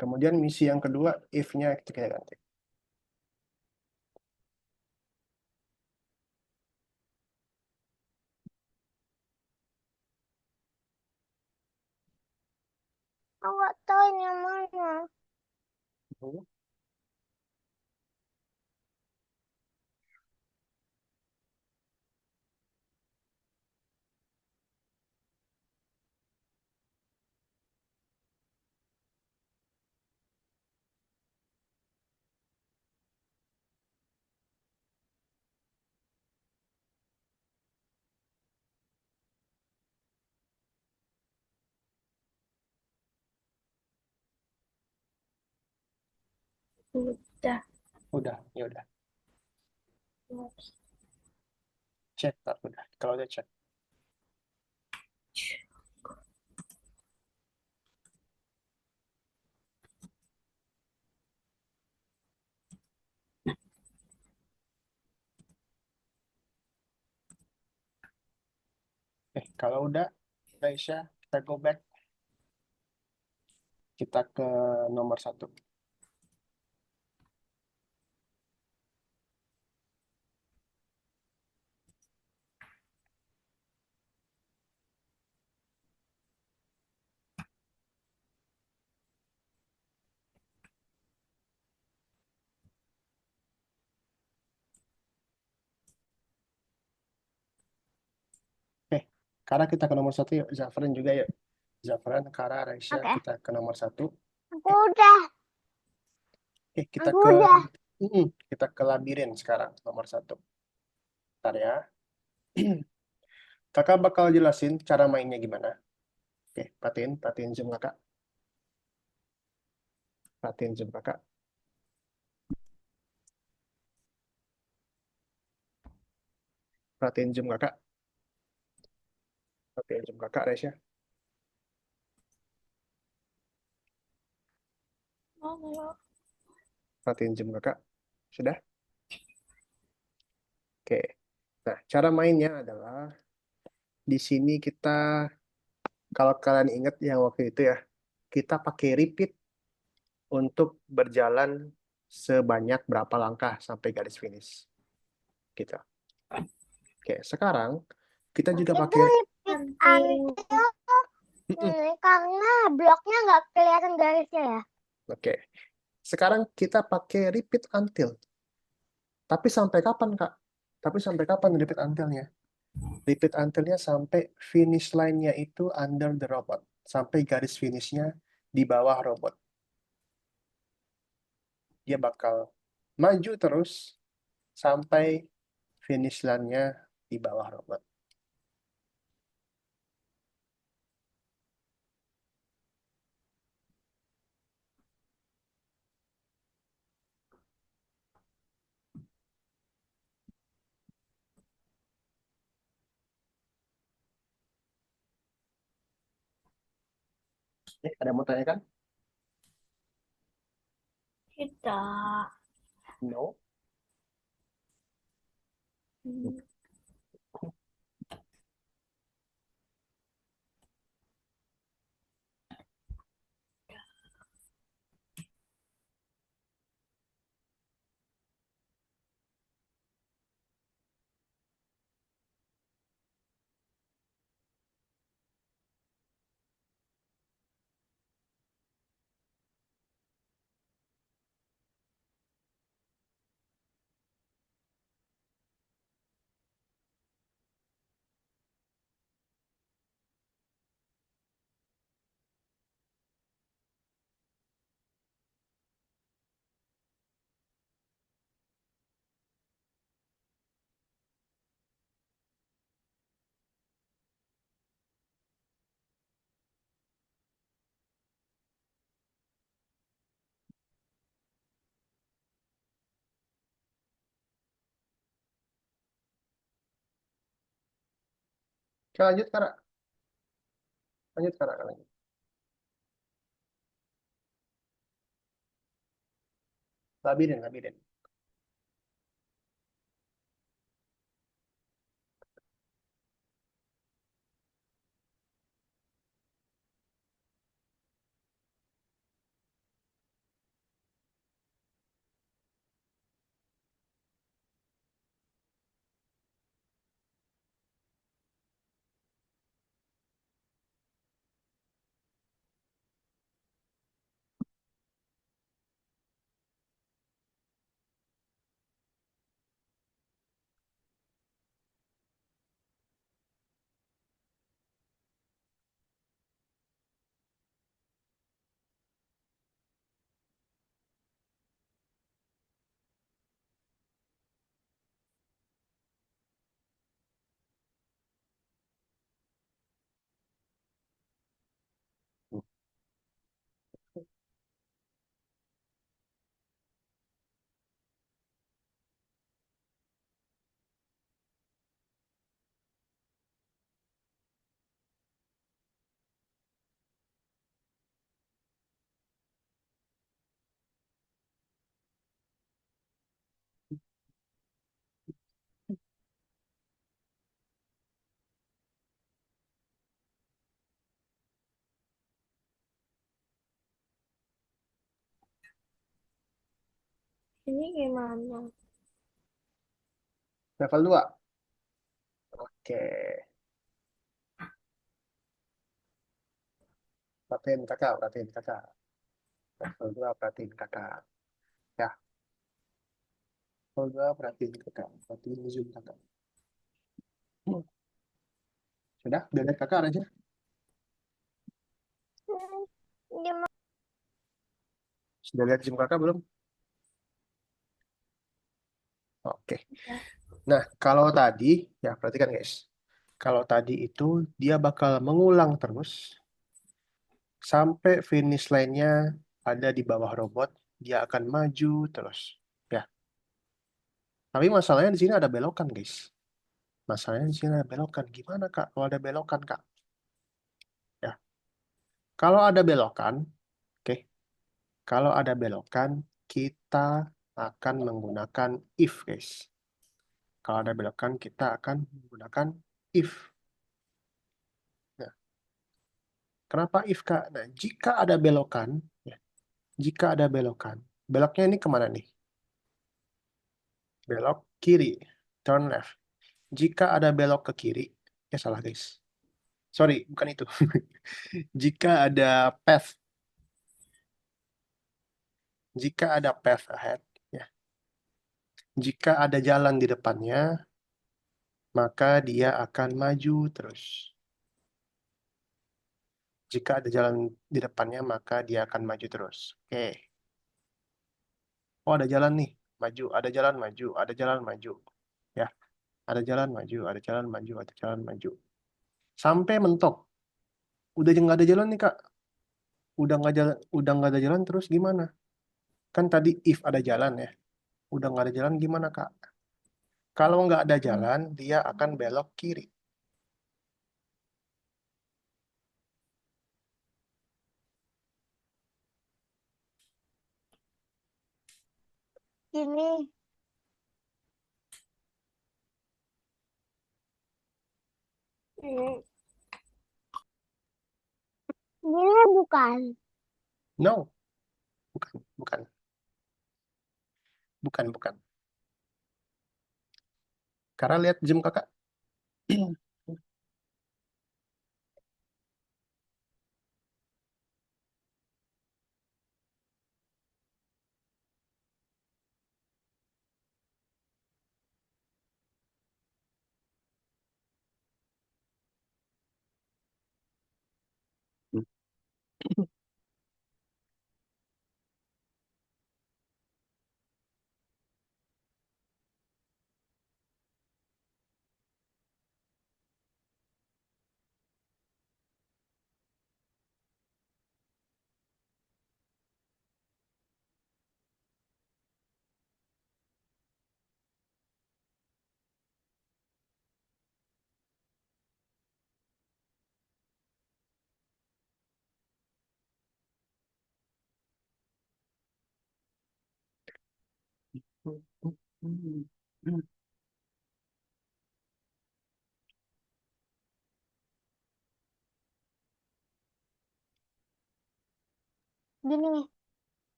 Kemudian misi yang kedua, if-nya kita ganti. Aku nggak tahu ini yang mana. Udah. Udah, ya udah. Cek, tak udah. Kalau udah cek. Kalau udah, Aisyah, kita go back. Kita ke nomor satu. Karena kita ke nomor satu yuk. Zafran juga yuk. Zafran, Kara, Raisya, Oke, kita ke nomor satu. aku udah. Kita Aku ke udah. kita ke labirin sekarang nomor satu. Bentar ya. Kakak bakal jelasin cara mainnya gimana. Oke, perhatiin zoom kakak. Perhatiin zoom kakak. Perhatiin zoom kakak. Perhatiin zoom kakak, Raisya. Mana? Perhatiin zoom kakak. Sudah? Oke. Nah, cara mainnya adalah di sini kita, kalau kalian ingat yang waktu itu ya, kita pakai repeat untuk berjalan sebanyak berapa langkah sampai garis finish. Gitu. Oke, sekarang kita juga Itu pakai repeat Nanti. until karena bloknya nggak kelihatan garisnya ya. Oke. Sekarang kita pakai repeat until. Tapi sampai kapan, Kak? Tapi sampai kapan repeat until-nya? Repeat until-nya sampai finish line-nya itu under the robot. Sampai garis finish-nya di bawah robot. Dia bakal maju terus sampai finish line-nya di bawah robot. Ada yang mau tanyakan? Kita. No. Hmm. Oke, lanjut, Kak. Lanjut, Kak. Lanjut. Labirin, labirin. Ini gimana? Level 2. Oke. Perhatiin kakak. Level 2, perhatiin kakak. Ya, level 2, perhatiin kakak. Perhatiin zoom kakak. Sudah lihat kakak aja. Gimana? Sudah lihat zoom kakak belum? Oke. Nah, kalau tadi, ya perhatikan guys. Kalau tadi itu dia bakal mengulang terus sampai finish line-nya ada di bawah robot, dia akan maju terus. Ya, tapi masalahnya di sini ada belokan, guys. Masalahnya di sini ada belokan. Gimana, Kak? Kalau ada belokan, Kak? Ya, kalau ada belokan, oke. Kalau ada belokan, kita akan menggunakan if, guys. Kalau ada belokan, kita akan menggunakan if. Nah, kenapa if, Kak? Nah, jika ada belokan, ya, jika ada belokan, beloknya ini kemana nih? Belok kiri, turn left. Jika ada belok ke kiri, ya salah guys. Sorry, bukan itu. Jika ada path, jika ada path ahead, ya. Jika ada jalan di depannya, maka dia akan maju terus. Jika ada jalan di depannya, maka dia akan maju terus. Oke. Oh, ada jalan nih, maju. Ada jalan maju. Ada jalan maju. Ya, ada jalan maju. Ada jalan maju. Ada jalan maju. Sampai mentok. Udah nggak ada jalan nih kak. Udah nggak ada jalan terus gimana? Kan tadi if ada jalan ya. Udah nggak ada jalan gimana kak? Kalau nggak ada jalan, dia akan belok kiri. Gini, Hmm, gini bukan. No, bukan, bukan, bukan. Karena lihat jam kakak. Gini,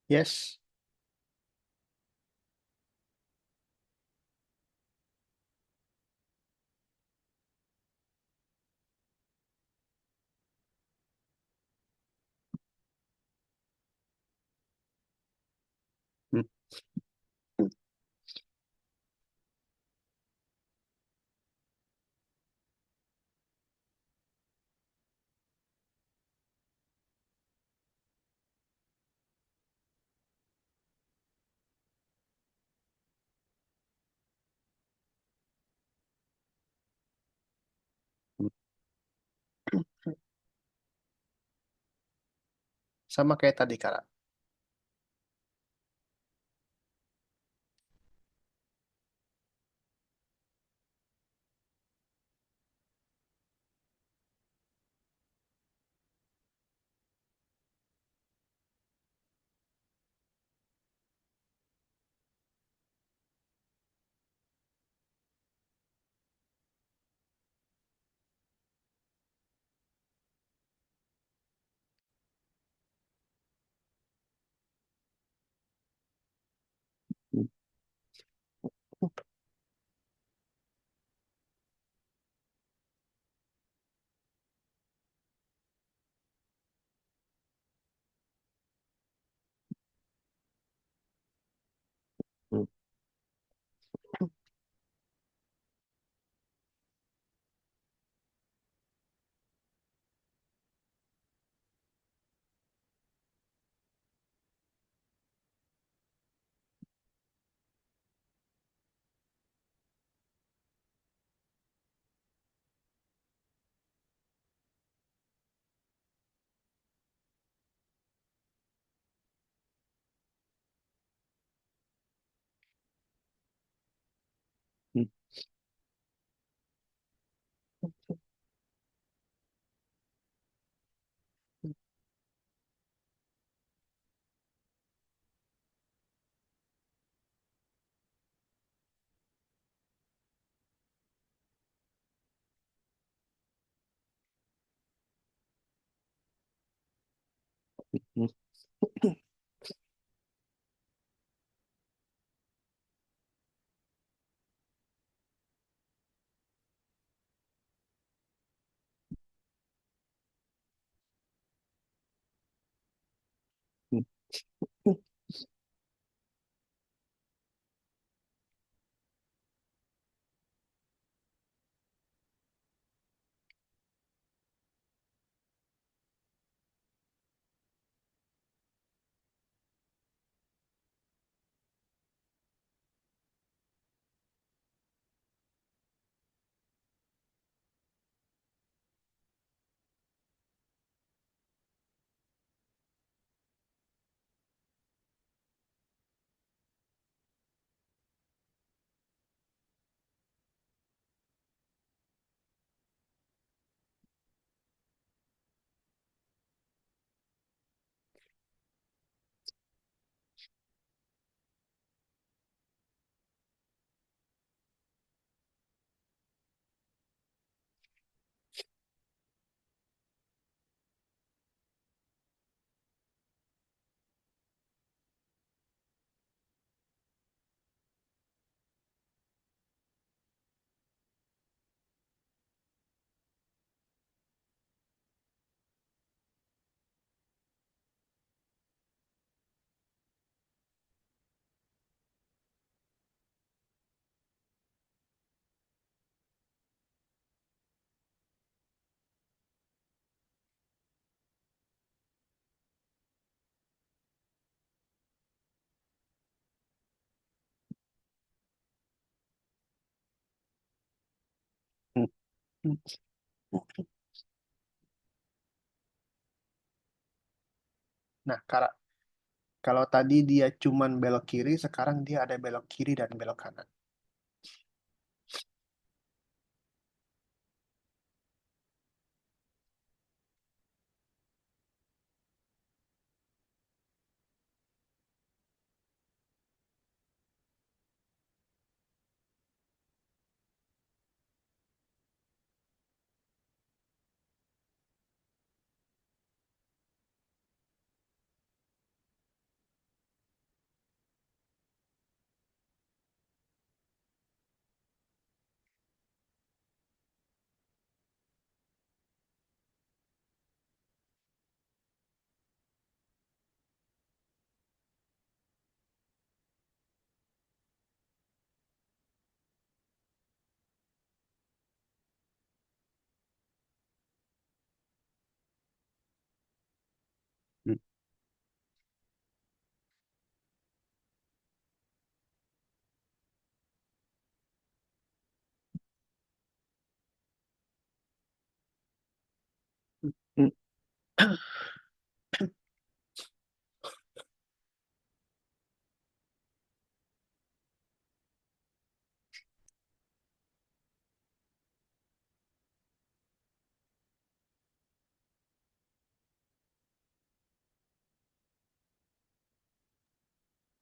Yes. Sama kayak tadi, Kak. Nah, Kak, kalau tadi dia cuman belok kiri, sekarang dia ada belok kiri dan belok kanan.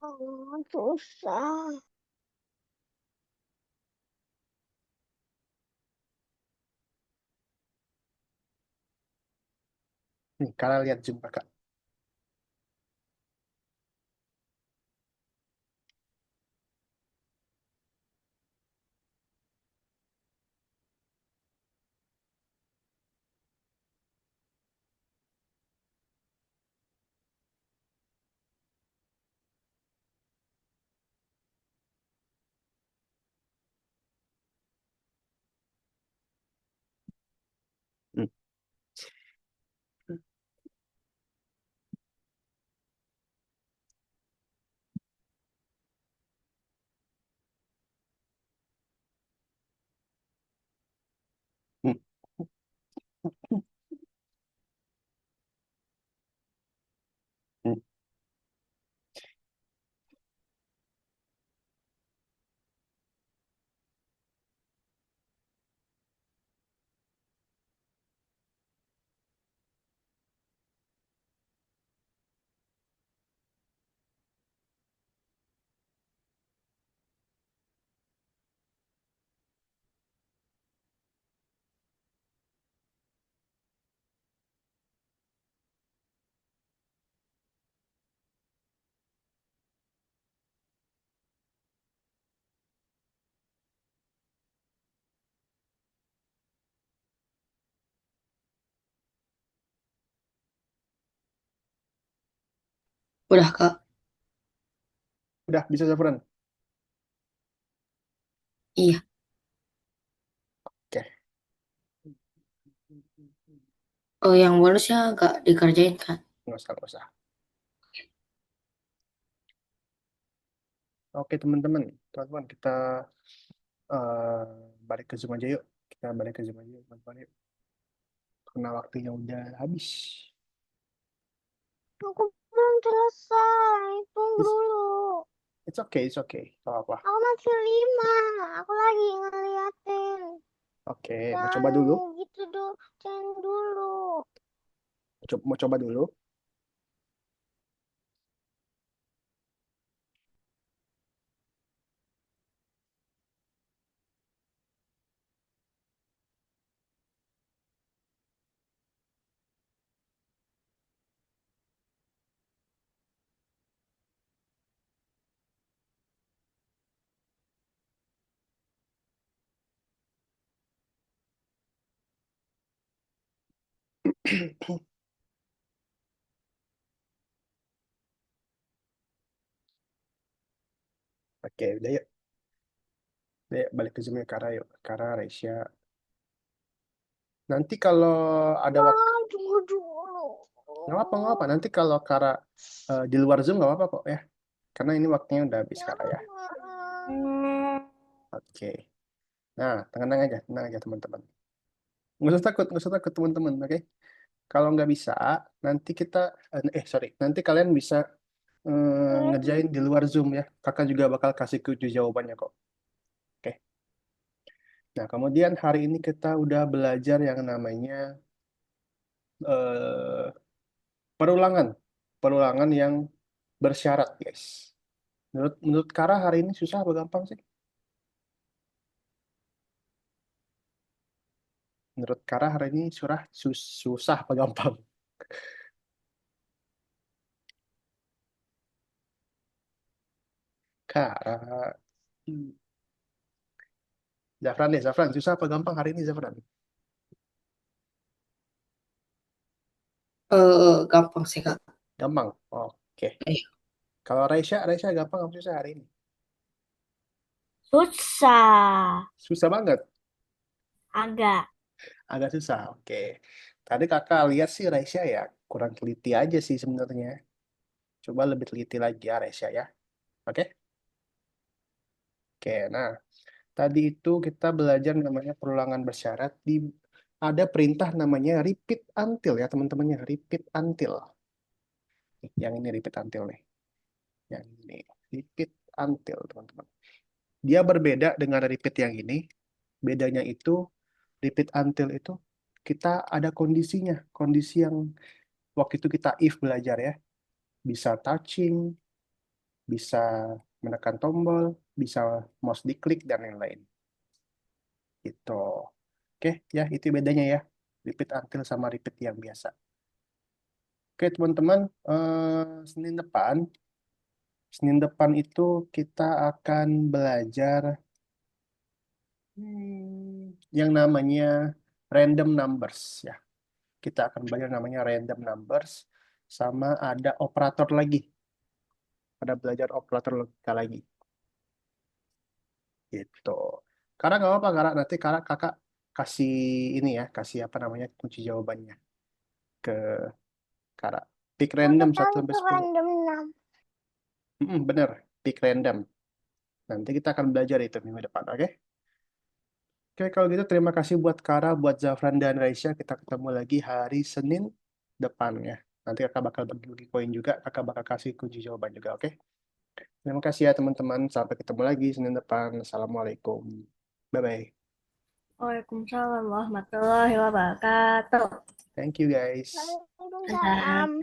Oh, susah. Nih, kalian lihat Zoom kakak. Hmm. Hmm. Hmm. Udah, Kak. Udah bisa Zafran. Iya. Oke. Oh, yang bonusnya nggak dikerjain, Kak. Nggak usah, nggak usah. Oke teman-teman, teman-teman kita eh, balik ke Zoom aja yuk. Kita balik ke Zoom aja yuk, teman-teman yuk. Karena waktunya udah habis. Aku belum selesai. Tunggu It's, dulu. it's okay, it's okay. Gak apa-apa. Aku masih 5. Aku lagi ngeliatin. Oke, mau coba Jangan dulu. gitu dulu. Jangan dulu. Mau coba dulu. Oke, udah yuk. Udah yuk, balik ke Zoom ya, Kara yuk. Kara, Resya. Nanti kalau ada waktu, Wah, tunggu dulu. nggak apa. Nanti kalau Kara di luar Zoom nggak apa-apa kok ya. Karena ini waktunya udah habis Kara ya. Jangan. Oke. Nah, tenang aja teman-teman. Nggak usah takut teman-teman. Oke. Kalau nggak bisa, nanti kita, sorry, nanti kalian bisa ngerjain di luar Zoom ya. Kakak juga bakal kasih kunci jawabannya kok. Oke. Nah, kemudian hari ini kita udah belajar yang namanya eh, perulangan. Perulangan yang bersyarat, guys. Menurut Kara hari ini susah apa gampang sih? Menurut Kara hari ini susah apa gampang? Kara. Hmm. Zafran deh, Zafran. Susah apa gampang hari ini, Zafran? Gampang sih, Kak. Gampang. Oke. Eh, Kalau Raisya gampang apa susah hari ini? Susah. Susah banget. Agak. Agak susah. Oke. Tadi kakak lihat sih Raisya ya kurang teliti aja sih sebenarnya. Coba lebih teliti lagi ya Raisya ya. Oke. Oke. Nah, tadi itu kita belajar namanya perulangan bersyarat di ada perintah namanya repeat until ya teman-temannya, repeat until. Yang ini repeat until nih. Yang ini repeat until teman-teman. Dia berbeda dengan repeat yang ini. Bedanya itu repeat until itu kita ada kondisinya, kondisi yang waktu itu kita if belajar ya. Bisa touching, bisa menekan tombol, bisa mouse diklik dan lain-lain. Gitu. Oke, ya itu bedanya ya. Repeat until sama repeat yang biasa. Oke, teman-teman, Senin depan itu kita akan belajar yang namanya random numbers ya. Kita akan belajar namanya random numbers sama ada operator lagi. Ada belajar operator logika lagi. Gitu. Karena nggak apa-apa, Kak. Nanti kakak kasih ini ya, kasih apa namanya kunci jawabannya ke Kak. Pick Aku random tahu 1 sampai itu 10. random 6. Bener, pick random. Nanti kita akan belajar itu minggu depan, oke? Oke, kalau gitu terima kasih buat Kara, buat Zafran dan Raisya. Kita ketemu lagi hari Senin depan ya. Nanti kakak bakal bagi-bagi koin juga, kakak bakal kasih kunci jawaban juga, oke? Terima kasih ya teman-teman. Sampai ketemu lagi Senin depan. Assalamualaikum. Bye-bye. Waalaikumsalam warahmatullahi wabarakatuh. Thank you guys. Waalaikumsalam.